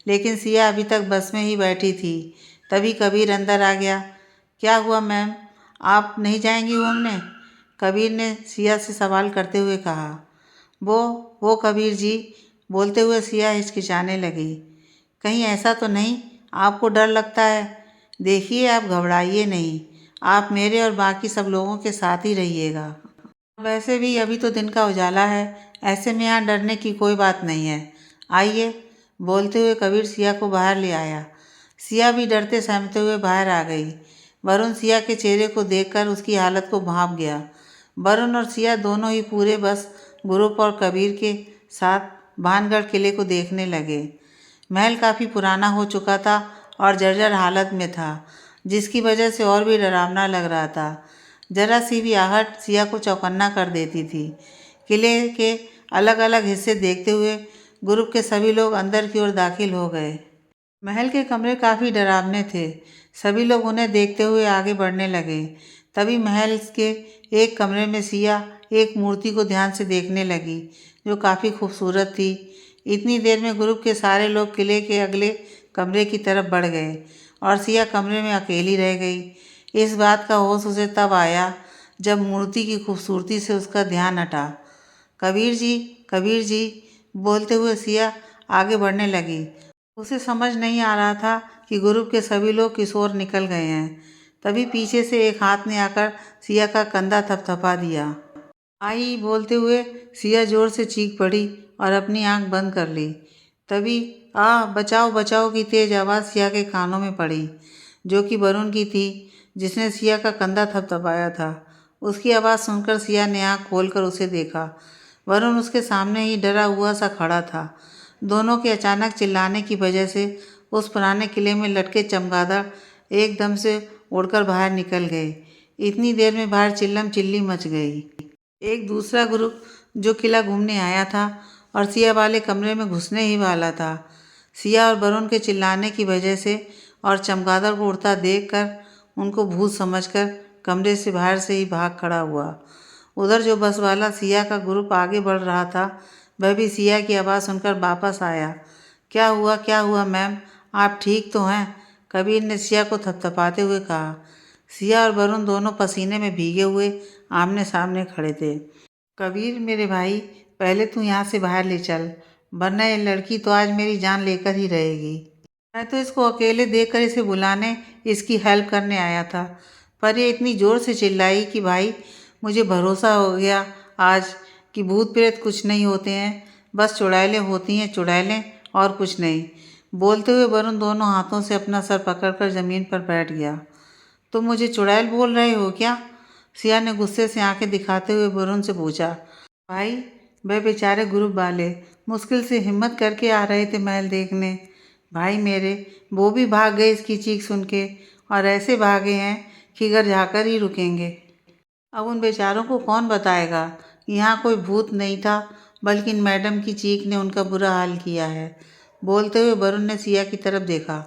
लेकिन सिया अभी तक बस में ही बैठी थी। तभी कबीर अंदर आ गया। क्या हुआ मैम, आप नहीं जाएंगी घूमने? कबीर ने सिया से सवाल करते हुए कहा। वो कबीर जी, बोलते हुए सिया हिचकिचाने लगी। कहीं ऐसा तो नहीं आपको डर लगता है? देखिए, आप घबराइए नहीं, आप मेरे और बाकी सब लोगों के साथ ही रहिएगा। वैसे भी अभी तो दिन का उजाला है, ऐसे में यहाँ डरने की कोई बात नहीं है। आइए, बोलते हुए कबीर सिया को बाहर ले आया। सिया भी डरते सहमते हुए बाहर आ गई। वरुण सिया के चेहरे को देखकर उसकी हालत को भांप गया। वरुण और सिया दोनों ही पूरे बस ग्रुप और कबीर के साथ भानगढ़ किले को देखने लगे। महल काफ़ी पुराना हो चुका था और जर्जर हालत में था, जिसकी वजह से और भी डरावना लग रहा था। जरा सी भी आहट सिया को चौकन्ना कर देती थी। किले के अलग अलग हिस्से देखते हुए ग्रुप के सभी लोग अंदर की ओर दाखिल हो गए। महल के कमरे काफ़ी डरावने थे। सभी लोग उन्हें देखते हुए आगे बढ़ने लगे। तभी महल के एक कमरे में सिया एक मूर्ति को ध्यान से देखने लगी, जो काफ़ी खूबसूरत थी। इतनी देर में ग्रुप के सारे लोग किले के अगले कमरे की तरफ बढ़ गए और सिया कमरे में अकेली रह गई। इस बात का होश उसे तब आया जब मूर्ति की खूबसूरती से उसका ध्यान हटा। कबीर जी, बोलते हुए सिया आगे बढ़ने लगी। उसे समझ नहीं आ रहा था कि ग्रुप के सभी लोग किस ओर निकल गए हैं। तभी पीछे से एक हाथ ने आकर सिया का कंधा थपथपा दिया। आई, बोलते हुए सिया जोर से चीख पड़ी और अपनी आंख बंद कर ली। तभी बचाओ बचाओ की तेज आवाज़ सिया के कानों में पड़ी, जो कि वरुण की थी, जिसने सिया का कंधा थपथपाया था। उसकी आवाज़ सुनकर सिया ने आंख खोलकर उसे देखा। वरुण उसके सामने ही डरा हुआ सा खड़ा था। दोनों के अचानक चिल्लाने की वजह से उस पुराने किले में लटके चमगादड़ एकदम से उड़कर बाहर निकल गए। इतनी देर में बाहर चिल्लम चिल्ली मच गई। एक दूसरा ग्रुप जो किला घूमने आया था और सिया वाले कमरे में घुसने ही वाला था, सिया और वरुण के चिल्लाने की वजह से और चमगादड़ को उड़ता देखकर उनको भूत समझकर कमरे से बाहर से ही भाग खड़ा हुआ। उधर जो बस वाला सिया का ग्रुप आगे बढ़ रहा था, वह भी सिया की आवाज़ सुनकर वापस आया। क्या हुआ मैम, आप ठीक तो हैं? कबीर ने सिया को थपथपाते हुए कहा। सिया और वरुण दोनों पसीने में भीगे हुए आमने सामने खड़े थे। कबीर मेरे भाई, पहले तू यहाँ से बाहर ले चल, वरना ये लड़की तो आज मेरी जान लेकर ही रहेगी। मैं तो इसको अकेले देखकर इसे बुलाने, इसकी हेल्प करने आया था, पर ये इतनी ज़ोर से चिल्लाई कि भाई मुझे भरोसा हो गया आज कि भूत प्रेत कुछ नहीं होते हैं, बस चुड़ैलें होती हैं, चुड़ैलें और कुछ नहीं। बोलते हुए वरुण दोनों हाथों से अपना सर पकड़कर ज़मीन पर बैठ गया। तुम मुझे चुड़ैल बोल रहे हो क्या? सिया ने गुस्से से आंखें दिखाते हुए वरुण से पूछा। भाई, वह बेचारे ग्रुप वाले मुश्किल से हिम्मत करके आ रहे थे महल देखने। भाई मेरे, वो भी भाग गए इसकी चीख सुन के, और ऐसे भागे हैं कि घर जाकर ही रुकेंगे। अब उन बेचारों को कौन बताएगा कि यहाँ कोई भूत नहीं था, बल्कि मैडम की चीख ने उनका बुरा हाल किया है। बोलते हुए वरुण ने सिया की तरफ देखा।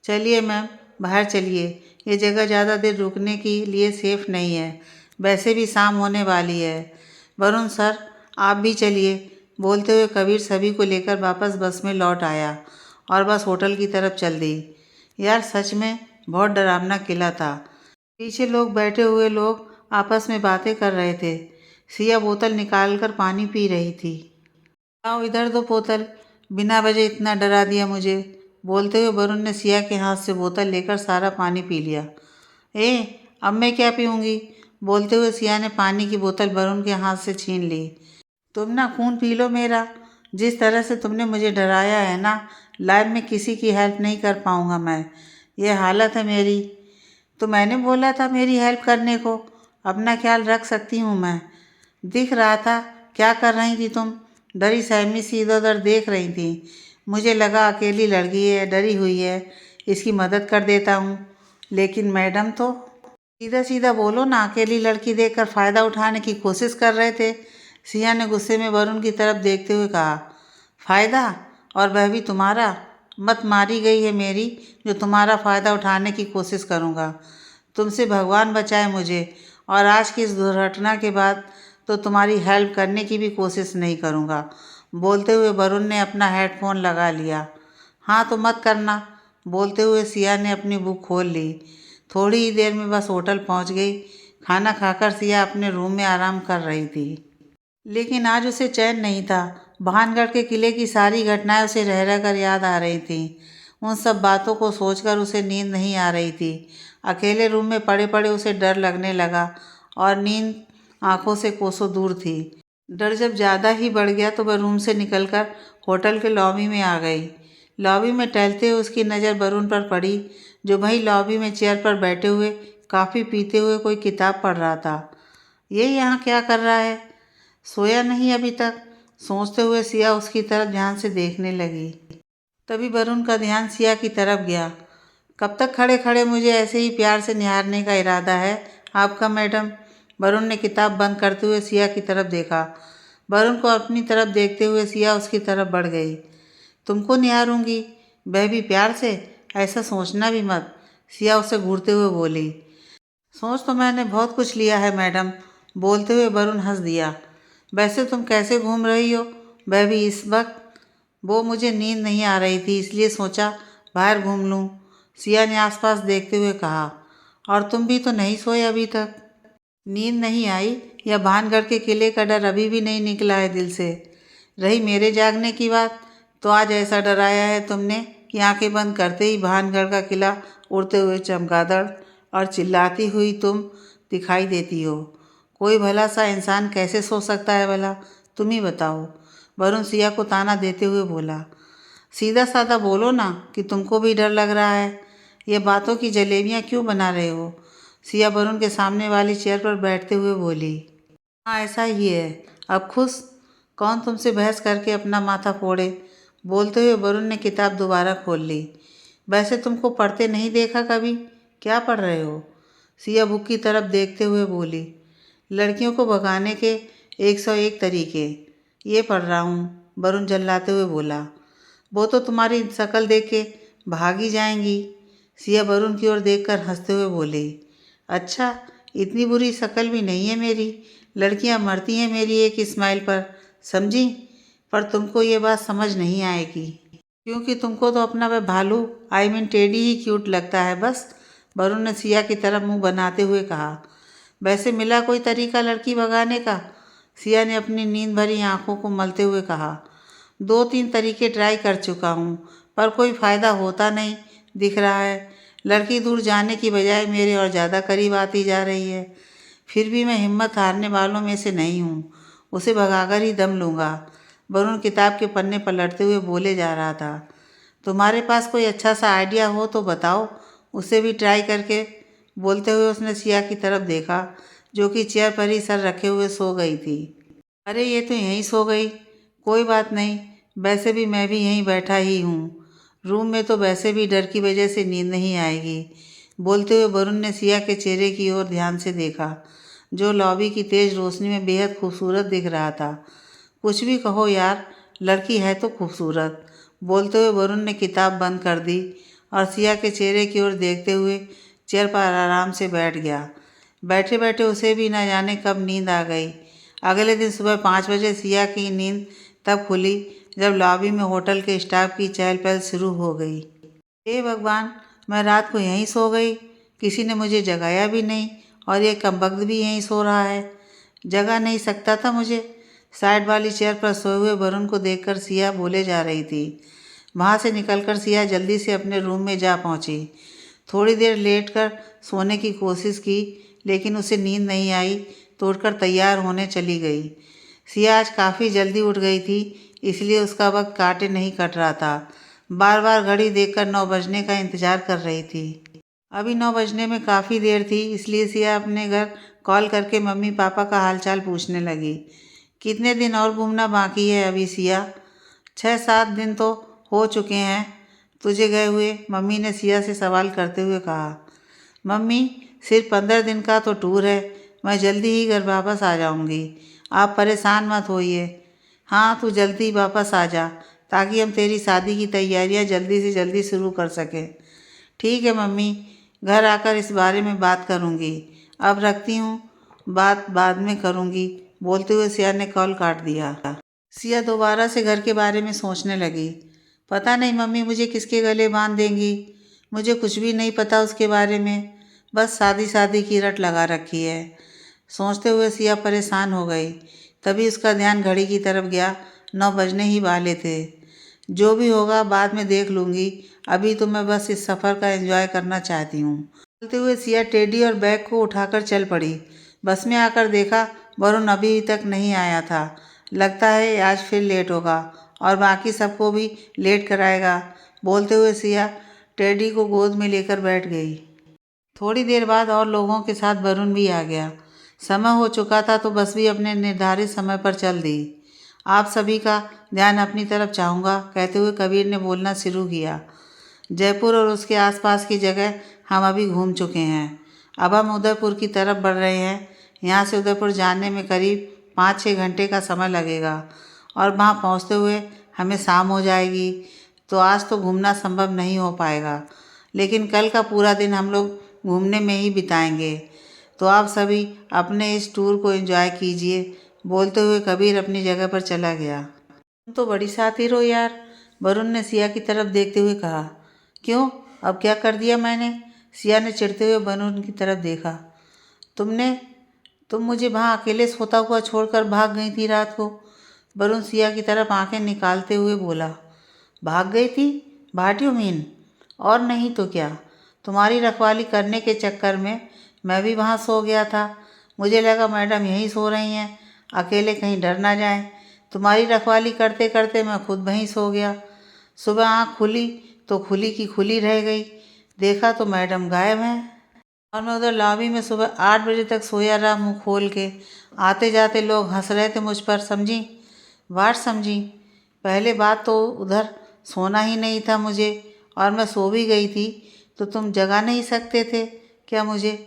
चलिए मैम, बाहर चलिए, ये जगह ज़्यादा देर रुकने के लिए सेफ नहीं है, वैसे भी शाम होने वाली है। वरुण सर, आप भी चलिए। बोलते हुए कबीर सभी को लेकर वापस बस में लौट आया और बस होटल की तरफ चल दी। यार सच में बहुत डरावना किला था। पीछे लोग बैठे हुए लोग आपस में बातें कर रहे थे। सिया बोतल निकालकर पानी पी रही थी। आओ इधर दो बोतल, बिना वजह इतना डरा दिया मुझे। बोलते हुए वरुण ने सिया के हाथ से बोतल लेकर सारा पानी पी लिया। अब मैं क्या पीऊँगी? बोलते हुए सिया ने पानी की बोतल वरुण के हाथ से छीन ली। तुम ना खून पी लो मेरा। जिस तरह से तुमने मुझे डराया है ना, लाइफ में किसी की हेल्प नहीं कर पाऊँगा मैं। ये हालत है मेरी। तो मैंने बोला था मेरी हेल्प करने को, अपना ख्याल रख सकती हूँ मैं। दिख रहा था क्या कर रही थी तुम, डरी सहमी सी इधर उधर देख रही थी। मुझे लगा अकेली लड़की है, डरी हुई है, इसकी मदद कर देता हूँ। लेकिन मैडम तो सीधा सीधा बोलो ना, अकेली लड़की देखकर फ़ायदा उठाने की कोशिश कर रहे थे। सिया ने गुस्से में वरुण की तरफ देखते हुए कहा। फ़ायदा? और वह भी तुम्हारा? मत मारी गई है मेरी जो तुम्हारा फ़ायदा उठाने की कोशिश करूँगा। तुमसे भगवान बचाए मुझे, और आज की इस दुर्घटना के बाद तो तुम्हारी हेल्प करने की भी कोशिश नहीं करूँगा। बोलते हुए वरुण ने अपना हेडफोन लगा लिया। हाँ तो मत करना। बोलते हुए सिया ने अपनी बुक खोल ली। थोड़ी ही देर में बस होटल पहुँच गई। खाना खाकर सिया अपने रूम में आराम कर रही थी, लेकिन आज उसे चैन नहीं था। भानगढ़ के किले की सारी घटनाएं उसे रह रह कर याद आ रही थीं। उन सब बातों को सोचकर उसे नींद नहीं आ रही थी। अकेले रूम में पड़े पड़े उसे डर लगने लगा और नींद आंखों से कोसों दूर थी। डर जब ज़्यादा ही बढ़ गया तो वह रूम से निकलकर होटल के लॉबी में आ गई। लॉबी में टहलते हुए उसकी नज़र वरुण पर पड़ी, जो वहीं लॉबी में चेयर पर बैठे हुए कॉफ़ी पीते हुए कोई किताब पढ़ रहा था। ये यहाँ क्या कर रहा है? सोया नहीं अभी तक? सोचते हुए सिया उसकी तरफ ध्यान से देखने लगी। तभी वरुण का ध्यान सिया की तरफ गया। कब तक खड़े खड़े मुझे ऐसे ही प्यार से निहारने का इरादा है आपका मैडम? वरुण ने किताब बंद करते हुए सिया की तरफ देखा। वरुण को अपनी तरफ देखते हुए सिया उसकी तरफ बढ़ गई। तुमको निहारूंगी, वह भी प्यार से? ऐसा सोचना भी मत, सिया उसे घूरते हुए बोली। सोच तो मैंने बहुत कुछ लिया है मैडम। बोलते हुए वरुण हंस दिया। वैसे तुम कैसे घूम रही हो, वह भी इस वक्त? वो मुझे नींद नहीं आ रही थी, इसलिए सोचा बाहर घूम लूँ, सिया ने आसपास देखते हुए कहा। और तुम भी तो नहीं सोए अभी तक? नींद नहीं आई या भानगढ़ के किले का डर अभी भी नहीं निकला है दिल से? रही मेरे जागने की बात, तो आज ऐसा डराया है तुमने कि आंखें बंद करते ही भानगढ़ का किला उड़ते हुए चमगादड़ और चिल्लाती हुई तुम दिखाई देती हो। कोई भला सा इंसान कैसे सो सकता है भला, तुम ही बताओ। वरुण सिया को ताना देते हुए बोला। सीधा साधा बोलो ना कि तुमको भी डर लग रहा है। ये बातों की जलेबियाँ क्यों बना रहे हो? सिया वरुण के सामने वाली चेयर पर बैठते हुए बोली। हाँ ऐसा ही है, अब खुश? कौन तुमसे बहस करके अपना माथा फोड़े? बोलते हुए वरुण ने किताब दोबारा खोल ली। वैसे तुमको पढ़ते नहीं देखा कभी, क्या पढ़ रहे हो? सिया बुक की तरफ देखते हुए बोली। लड़कियों को भगाने के 101 तरीके, ये पढ़ रहा हूँ, वरुण झल्लाते हुए बोला। वो तो तुम्हारी शक्ल देख के भाग ही जाएंगी। सिया वरुण की ओर देखकर हंसते हुए बोली। अच्छा, इतनी बुरी शक्ल भी नहीं है मेरी। लड़कियां मरती हैं मेरी एक स्माइल पर, समझी? पर तुमको ये बात समझ नहीं आएगी, क्योंकि तुमको तो अपना वह भालू टेडी ही क्यूट लगता है बस। वरुण ने सिया की तरफ मुंह बनाते हुए कहा। वैसे मिला कोई तरीका लड़की भगाने का? सिया ने अपनी नींद भरी आंखों को मलते हुए कहा। 2-3 तरीके ट्राई कर चुका हूँ, पर कोई फ़ायदा होता नहीं दिख रहा है। लड़की दूर जाने की बजाय मेरे और ज़्यादा करीब आती जा रही है। फिर भी मैं हिम्मत हारने वालों में से नहीं हूँ, उसे भगाकर ही दम लूँगा। वरुण किताब के पन्ने पलटते हुए बोले जा रहा था। तुम्हारे पास कोई अच्छा सा आइडिया हो तो बताओ, उसे भी ट्राई करके बोलते हुए उसने सिया की तरफ देखा, जो कि चेयर पर ही सर रखे हुए सो गई थी। अरे ये तो यहीं सो गई। कोई बात नहीं, वैसे भी मैं भी यहीं बैठा ही हूँ। रूम में तो वैसे भी डर की वजह से नींद नहीं आएगी। बोलते हुए वरुण ने सिया के चेहरे की ओर ध्यान से देखा, जो लॉबी की तेज रोशनी में बेहद खूबसूरत दिख रहा था। कुछ भी कहो यार, लड़की है तो खूबसूरत। बोलते हुए वरुण ने किताब बंद कर दी और सिया के चेहरे की ओर देखते हुए चेयर पर आराम से बैठ गया। बैठे बैठे उसे भी न जाने कब नींद आ गई। अगले दिन सुबह 5 बजे सिया की नींद तब खुली जब लॉबी में होटल के स्टाफ की चहल पहल शुरू हो गई। हे भगवान, मैं रात को यहीं सो गई, किसी ने मुझे जगाया भी नहीं और ये कमबख्त भी यहीं सो रहा है। जगा नहीं सकता था मुझे। साइड वाली चेयर पर सोए हुए वरुण को देखकर सिया बोले जा रही थी। वहाँ से निकलकर सिया जल्दी से अपने रूम में जा पहुँची। थोड़ी देर लेटकर सोने की कोशिश की, लेकिन उसे नींद नहीं आई तो उठकर तैयार होने चली गई। सिया आज काफ़ी जल्दी उठ गई थी, इसलिए उसका वक्त काटे नहीं कट रहा था। बार बार घड़ी देखकर 9 बजने का इंतज़ार कर रही थी। अभी 9 बजने में काफ़ी देर थी, इसलिए सिया अपने घर कॉल करके मम्मी पापा का हालचाल पूछने लगी। कितने दिन और घूमना बाकी है अभी सिया? 6-7 दिन तो हो चुके हैं तुझे गए हुए, मम्मी ने सिया से सवाल करते हुए कहा। मम्मी, सिर्फ 15 दिन का तो टूर है, मैं जल्दी ही घर वापस आ जाऊंगी, आप परेशान मत होइए। हाँ, तू जल्दी वापस आ जा ताकि हम तेरी शादी की तैयारियां जल्दी से जल्दी शुरू कर सकें। ठीक है मम्मी, घर आकर इस बारे में बात करूंगी। अब रखती हूँ, बात बाद में करूंगी। बोलते हुए सिया ने कॉल काट दिया। सिया दोबारा से घर के बारे में सोचने लगी। पता नहीं मम्मी मुझे किसके गले बांध देंगी। मुझे कुछ भी नहीं पता उसके बारे में, बस शादी शादी की रट लगा रखी है। सोचते हुए सिया परेशान हो गई। तभी उसका ध्यान घड़ी की तरफ गया। 9 बजने ही वाले थे। जो भी होगा बाद में देख लूँगी, अभी तो मैं बस इस सफ़र का एंजॉय करना चाहती हूँ। बोलते हुए सिया टेडी और बैग को उठाकर चल पड़ी। बस में आकर देखा वरुण अभी तक नहीं आया था। लगता है आज फिर लेट होगा और बाकी सबको भी लेट कराएगा। बोलते हुए सिया टेडी को गोद में लेकर बैठ गई। थोड़ी देर बाद और लोगों के साथ वरुण भी आ गया। समय हो चुका था तो बस भी अपने निर्धारित समय पर चल दी। आप सभी का ध्यान अपनी तरफ चाहूँगा, कहते हुए कबीर ने बोलना शुरू किया। जयपुर और उसके आसपास की जगह हम अभी घूम चुके हैं। अब हम उदयपुर की तरफ बढ़ रहे हैं। यहाँ से उदयपुर जाने में करीब 5-6 घंटे का समय लगेगा और वहाँ पहुँचते हुए हमें शाम हो जाएगी। तो आज तो घूमना संभव नहीं हो पाएगा, लेकिन कल का पूरा दिन हम लोग घूमने में ही बिताएंगे। तो आप सभी अपने इस टूर को एंजॉय कीजिए। बोलते हुए कबीर अपनी जगह पर चला गया। तुम तो बड़ी शातिर हो यार, वरुण ने सिया की तरफ देखते हुए कहा। क्यों, अब क्या कर दिया मैंने? सिया ने चिढ़ते हुए वरुण की तरफ देखा। तुम मुझे वहाँ अकेले सोता हुआ छोड़कर भाग गई थी रात को। वरुण सिया की तरफ आंखें निकालते हुए बोला। भाग गई थी? What you mean? और नहीं तो क्या, तुम्हारी रखवाली करने के चक्कर में मैं भी वहाँ सो गया था। मुझे लगा मैडम यहीं सो रही हैं, अकेले कहीं डर ना जाएं। तुम्हारी रखवाली करते करते मैं खुद वहीं सो गया। सुबह आँख खुली तो खुली की खुली रह गई। देखा तो मैडम गायब हैं और मैं उधर लॉबी में सुबह 8 बजे तक सोया रहा मुँह खोल के। आते जाते लोग हंस रहे थे मुझ पर, समझी? वाट समझी? पहले बात तो उधर सोना ही नहीं था मुझे, और मैं सो भी गई थी तो तुम जगा नहीं सकते थे क्या मुझे?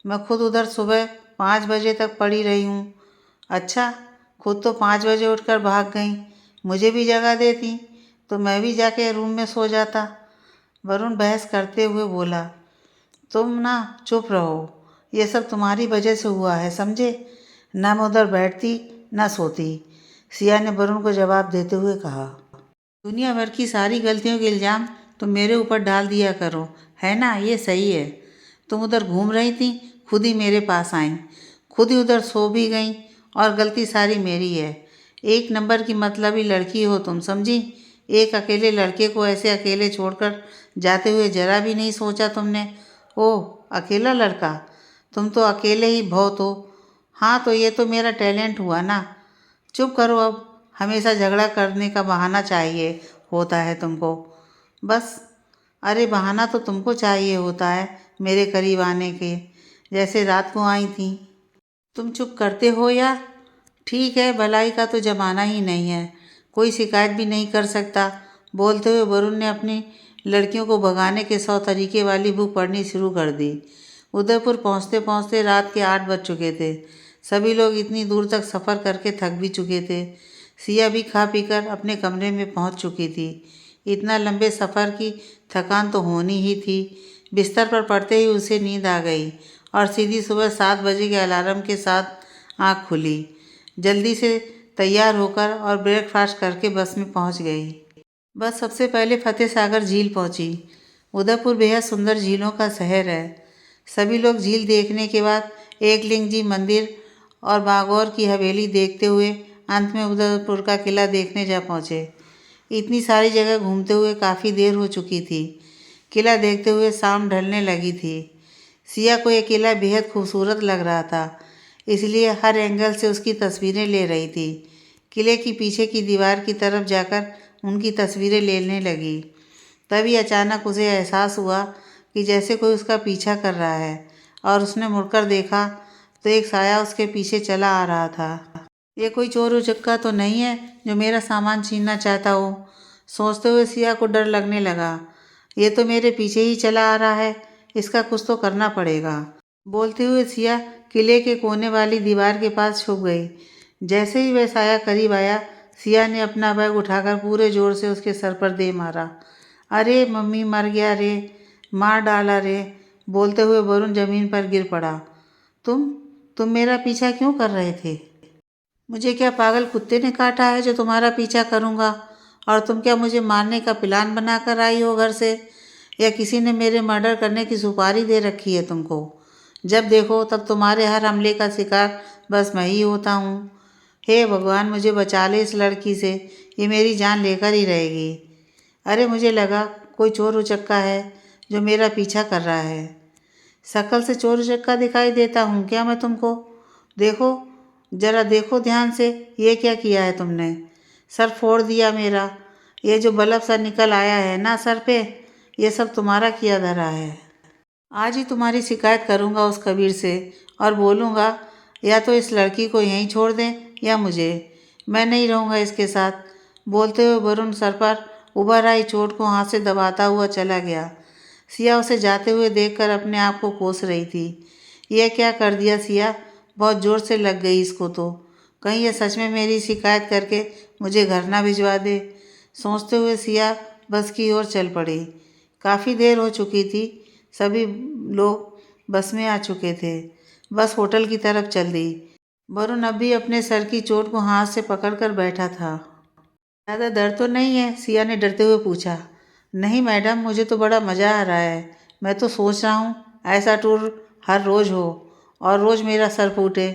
मैं खुद उधर सुबह 5 बजे तक पड़ी रही हूँ। अच्छा, खुद तो 5 बजे उठकर भाग गई, मुझे भी जगा देती तो मैं भी जाके रूम में सो जाता। वरुण बहस करते हुए बोला। तुम ना चुप रहो, ये सब तुम्हारी वजह से हुआ है, समझे? ना मैं उधर बैठती ना सोती, सिया ने वरुण को जवाब देते हुए कहा। दुनिया भर की सारी गलतियों के इल्ज़ाम तुम मेरे ऊपर डाल दिया करो, है ना? ये सही है। तुम उधर घूम रही थी, खुद ही मेरे पास आई, खुद ही उधर सो भी गई और गलती सारी मेरी है। एक नंबर की मतलबी लड़की हो तुम, समझी? एक अकेले लड़के को ऐसे अकेले छोड़कर जाते हुए जरा भी नहीं सोचा तुमने। ओह, अकेला लड़का? तुम तो अकेले ही बहुत हो। हाँ, तो ये तो मेरा टैलेंट हुआ ना। चुप करो अब, हमेशा झगड़ा करने का बहाना चाहिए होता है तुमको, बस। अरे बहाना तो तुमको चाहिए होता है, मेरे करीब आने के, जैसे रात को आई थी। तुम चुप करते हो या? ठीक है, भलाई का तो जमाना ही नहीं है, कोई शिकायत भी नहीं कर सकता। बोलते हुए वरुण ने अपनी लड़कियों को भगाने के 100 तरीके वाली बुक पढ़नी शुरू कर दी। उदयपुर पहुंचते पहुंचते रात के 8 बज चुके थे। सभी लोग इतनी दूर तक सफ़र करके थक भी चुके थे। सिया भी खा पीकर अपने कमरे में पहुंच चुकी थी। इतना लंबे सफ़र की थकान तो होनी ही थी। बिस्तर पर पड़ते ही उसे नींद आ गई और सीधी सुबह 7 बजे के अलार्म के साथ आँख खुली। जल्दी से तैयार होकर और ब्रेकफास्ट करके बस में पहुंच गई। बस सबसे पहले फतेह सागर झील पहुंची। उदयपुर बेहद सुंदर झीलों का शहर है। सभी लोग झील देखने के बाद एकलिंग जी मंदिर और बागौर की हवेली देखते हुए अंत में उदयपुर का किला देखने जा पहुँचे। इतनी सारी जगह घूमते हुए काफ़ी देर हो चुकी थी। किला देखते हुए शाम ढलने लगी थी। सिया को यह किला बेहद खूबसूरत लग रहा था, इसलिए हर एंगल से उसकी तस्वीरें ले रही थी। किले की पीछे की दीवार की तरफ जाकर उनकी तस्वीरें लेने लगी। तभी अचानक उसे एहसास हुआ कि जैसे कोई उसका पीछा कर रहा है और उसने मुड़कर देखा तो एक साया उसके पीछे चला आ रहा था। ये कोई चोर उचक्का तो नहीं है जो मेरा सामान छीनना चाहता हो? सोचते हुए सिया को डर लगने लगा। ये तो मेरे पीछे ही चला आ रहा है, इसका कुछ तो करना पड़ेगा। बोलते हुए सिया किले के कोने वाली दीवार के पास छुप गई। जैसे ही वह साया करीब आया, सिया ने अपना बैग उठाकर पूरे जोर से उसके सर पर दे मारा। अरे मम्मी, मर गया रे, मार डाला रे। बोलते हुए वरुण जमीन पर गिर पड़ा। तुम मेरा पीछा क्यों कर रहे थे? मुझे क्या पागल कुत्ते ने काटा है जो तुम्हारा पीछा करूँगा? और तुम क्या मुझे मारने का प्लान बनाकर आई हो घर से, या किसी ने मेरे मर्डर करने की सुपारी दे रखी है तुमको? जब देखो तब तुम्हारे हर हमले का शिकार बस मैं ही होता हूँ। हे भगवान, मुझे बचा ले इस लड़की से, ये मेरी जान लेकर ही रहेगी। अरे मुझे लगा कोई चोर उचक्का है जो मेरा पीछा कर रहा है। शक्ल से चोर उचक्का दिखाई देता हूँ क्या मैं तुमको? देखो, ज़रा देखो ध्यान से, ये क्या किया है तुमने? सर फोड़ दिया मेरा। ये जो बल्ब सा निकल आया है ना सर पे, ये सब तुम्हारा किया धरा है। आज ही तुम्हारी शिकायत करूँगा उस कबीर से और बोलूँगा या तो इस लड़की को यहीं छोड़ दें या मुझे। मैं नहीं रहूँगा इसके साथ। बोलते हुए वरुण सर पर उभर आई चोट को हाथ से दबाता हुआ चला गया। सिया उसे जाते हुए देखकर अपने आप को कोस रही थी। यह क्या कर दिया सिया? बहुत ज़ोर से लग गई इसको तो। कहीं यह सच में मेरी शिकायत करके मुझे घर ना भिजवा दे। सोचते हुए सिया बस की ओर चल पड़ी। काफ़ी देर हो चुकी थी। सभी लोग बस में आ चुके थे। बस होटल की तरफ चल दी। वरुण अब भी अपने सर की चोट को हाथ से पकड़कर बैठा था। ज़्यादा दर्द तो नहीं है? सिया ने डरते हुए पूछा। नहीं मैडम, मुझे तो बड़ा मज़ा आ रहा है। मैं तो सोच रहा हूँ ऐसा टूर हर रोज़ हो और रोज़ मेरा सर फूटे।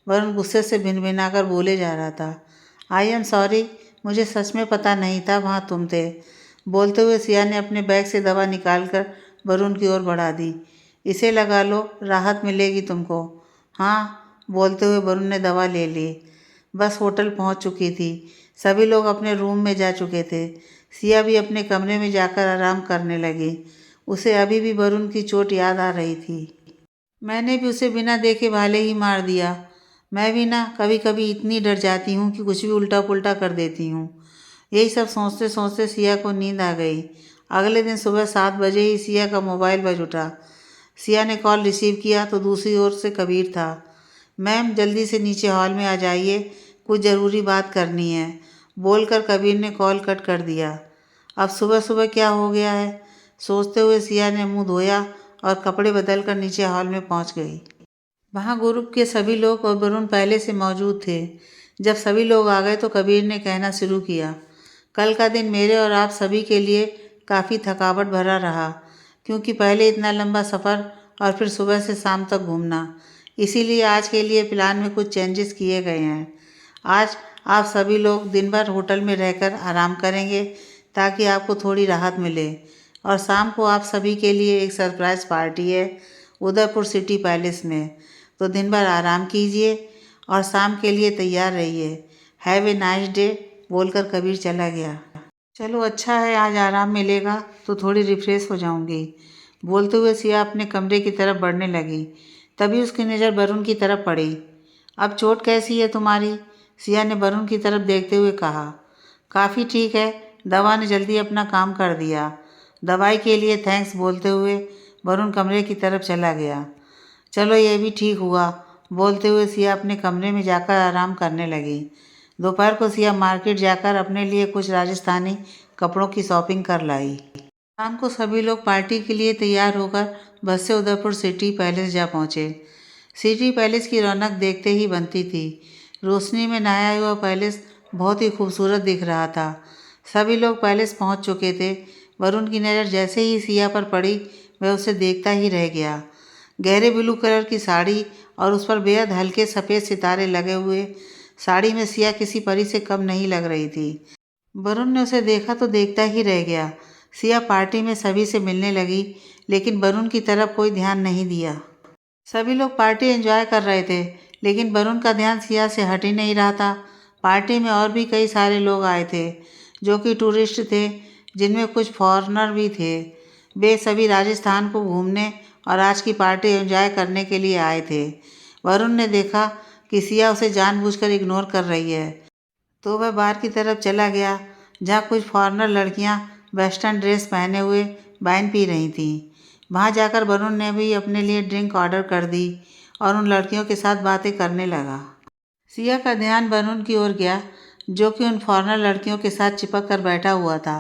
वरुण गुस्से से भिनभिनाकर बोले जा रहा था। आई एम सॉरी, मुझे सच में पता नहीं था वहाँ तुम थे। बोलते हुए सिया ने अपने बैग से दवा निकालकर वरुण की ओर बढ़ा दी। इसे लगा लो, राहत मिलेगी तुमको। हाँ, बोलते हुए वरुण ने दवा ले ली। बस होटल पहुँच चुकी थी। सभी लोग अपने रूम में जा चुके थे। सिया भी अपने कमरे में जाकर आराम करने लगी। उसे अभी भी वरुण की चोट याद आ रही थी। मैंने भी उसे बिना देखे भाले ही मार दिया। मैं भी ना कभी कभी इतनी डर जाती हूँ कि कुछ भी उल्टा पुल्टा कर देती हूँ। यही सब सोचते सोचते सिया को नींद आ गई। अगले दिन सुबह 7 बजे ही सिया का मोबाइल बज उठा। सिया ने कॉल रिसीव किया तो दूसरी ओर से कबीर था। मैम, जल्दी से नीचे हॉल में आ जाइए, कुछ ज़रूरी बात करनी है। बोलकर कबीर ने कॉल कट कर दिया। अब सुबह सुबह क्या हो गया है, सोचते हुए सिया ने मुंह धोया और कपड़े बदलकर नीचे हॉल में पहुंच गई। वहां ग्रुप के सभी लोग और वरुण पहले से मौजूद थे। जब सभी लोग आ गए तो कबीर ने कहना शुरू किया। कल का दिन मेरे और आप सभी के लिए काफ़ी थकावट भरा रहा, क्योंकि पहले इतना लंबा सफ़र और फिर सुबह से शाम तक घूमना। इसीलिए आज के लिए प्लान में कुछ चेंजेस किए गए हैं। आज आप सभी लोग दिन भर होटल में रहकर आराम करेंगे ताकि आपको थोड़ी राहत मिले, और शाम को आप सभी के लिए एक सरप्राइज़ पार्टी है उदयपुर सिटी पैलेस में। तो दिन भर आराम कीजिए और शाम के लिए तैयार रहिए। हैव ए नाइस डे, बोलकर कबीर चला गया। चलो अच्छा है, आज आराम मिलेगा तो थोड़ी रिफ्रेश हो जाऊंगी। बोलते हुए सिया अपने कमरे की तरफ बढ़ने लगी। तभी उसकी नज़र वरुण की तरफ पड़ी। अब चोट कैसी है तुम्हारी? सिया ने वरुण की तरफ देखते हुए कहा। काफ़ी ठीक है, दवा ने जल्दी अपना काम कर दिया। दवाई के लिए थैंक्स बोलते हुए वरुण कमरे की तरफ चला गया। चलो ये भी ठीक हुआ, बोलते हुए सिया अपने कमरे में जाकर आराम करने लगी। दोपहर को सिया मार्केट जाकर अपने लिए कुछ राजस्थानी कपड़ों की शॉपिंग कर लाई। शाम को सभी लोग पार्टी के लिए तैयार होकर बस से उदयपुर सिटी पैलेस जा पहुँचे। सिटी पैलेस की रौनक देखते ही बनती थी। रोशनी में नहाया हुआ पैलेस बहुत ही खूबसूरत दिख रहा था। सभी लोग पैलेस पहुंच चुके थे। वरुण की नज़र जैसे ही सिया पर पड़ी, वह उसे देखता ही रह गया। गहरे ब्लू कलर की साड़ी और उस पर बेहद हल्के सफ़ेद सितारे लगे हुए साड़ी में सिया किसी परी से कम नहीं लग रही थी। वरुण ने उसे देखा तो देखता ही रह गया। सिया पार्टी में सभी से मिलने लगी, लेकिन वरुण की तरफ कोई ध्यान नहीं दिया। सभी लोग पार्टी एंजॉय कर रहे थे, लेकिन वरुण का ध्यान सिया से हट ही नहीं रहा था। पार्टी में और भी कई सारे लोग आए थे, जो कि टूरिस्ट थे, जिनमें कुछ फॉरेनर भी थे। वे सभी राजस्थान को घूमने और आज की पार्टी एंजॉय करने के लिए आए थे। वरुण ने देखा कि सिया उसे जानबूझकर इग्नोर कर रही है, तो वह बाहर की तरफ चला गया, जहाँ कुछ फॉरेनर लड़कियाँ वेस्टर्न ड्रेस पहने हुए वाइन पी रही थीं। वहाँ जाकर वरुण ने भी अपने लिए ड्रिंक ऑर्डर कर दी और उन लड़कियों के साथ बातें करने लगा। सिया का ध्यान वरुण की ओर गया, जो कि उन फॉरेनर लड़कियों के साथ चिपक कर बैठा हुआ था।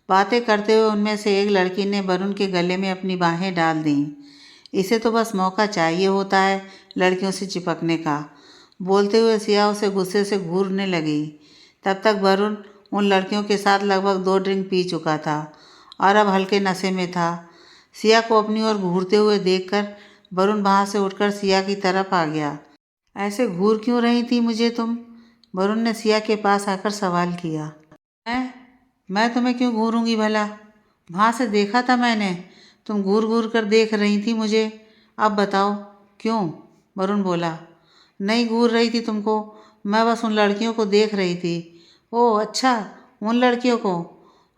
बातें करते हुए उनमें से एक लड़की ने वरुण के गले में अपनी बाहें डाल दीं। इसे तो बस मौका चाहिए होता है लड़कियों से चिपकने का, बोलते हुए सिया उसे गुस्से से घूरने लगी। तब तक वरुण उन लड़कियों के साथ लगभग 2 ड्रिंक पी चुका था और अब हल्के नशे में था। सिया को अपनी ओर घूरते हुए देखकर वरुण वहाँ से उठकर सिया की तरफ आ गया। ऐसे घूर क्यों रही थी मुझे तुम? वरुण ने सिया के पास आकर सवाल किया। मैं तुम्हें क्यों घूरूंगी भला? वहाँ से देखा था मैंने, तुम घूर घूर कर देख रही थी मुझे। अब बताओ क्यों? वरुण बोला। नहीं घूर रही थी तुमको, मैं बस उन लड़कियों को देख रही थी। ओह अच्छा, उन लड़कियों को?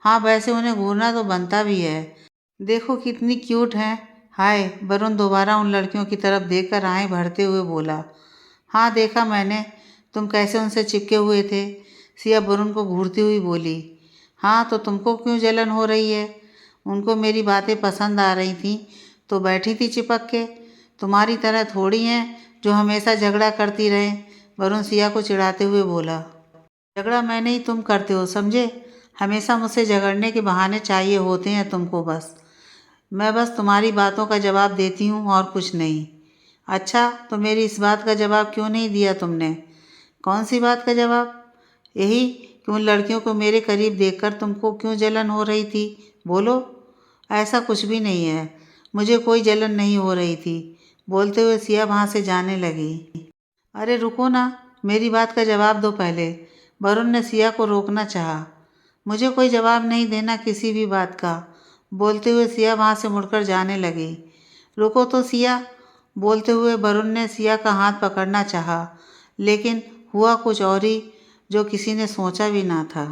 हाँ, वैसे उन्हें घूरना तो बनता भी है। देखो कितनी क्यूट हैं। हाय, वरुण दोबारा उन लड़कियों की तरफ देखकर आंखें भरते हुए बोला। हाँ देखा मैंने, तुम कैसे उनसे चिपके हुए थे। सिया वरुण को घूरती हुई बोली। हाँ तो तुमको क्यों जलन हो रही है? उनको मेरी बातें पसंद आ रही थीं तो बैठी थी चिपक के। तुम्हारी तरह थोड़ी हैं जो हमेशा झगड़ा करती रहें। वरुण सिया को चिढ़ाते हुए बोला। झगड़ा मैं नहीं, तुम करते हो, समझे? हमेशा मुझसे झगड़ने के बहाने चाहिए होते हैं तुमको बस। मैं बस तुम्हारी बातों का जवाब देती हूँ और कुछ नहीं। अच्छा, तो मेरी इस बात का जवाब क्यों नहीं दिया तुमने? कौन सी बात का जवाब? यही कि उन लड़कियों को मेरे करीब देखकर तुमको क्यों जलन हो रही थी, बोलो। ऐसा कुछ भी नहीं है, मुझे कोई जलन नहीं हो रही थी, बोलते हुए सिया वहाँ से जाने लगी। अरे रुको ना, मेरी बात का जवाब दो पहले। वरुण ने सिया को रोकना चाहा। मुझे कोई जवाब नहीं देना किसी भी बात का, बोलते हुए सिया वहाँ से मुड़कर जाने लगी। रुको तो सिया, बोलते हुए वरुण ने सिया का हाथ पकड़ना चाहा, लेकिन हुआ कुछ और ही जो किसी ने सोचा भी ना था।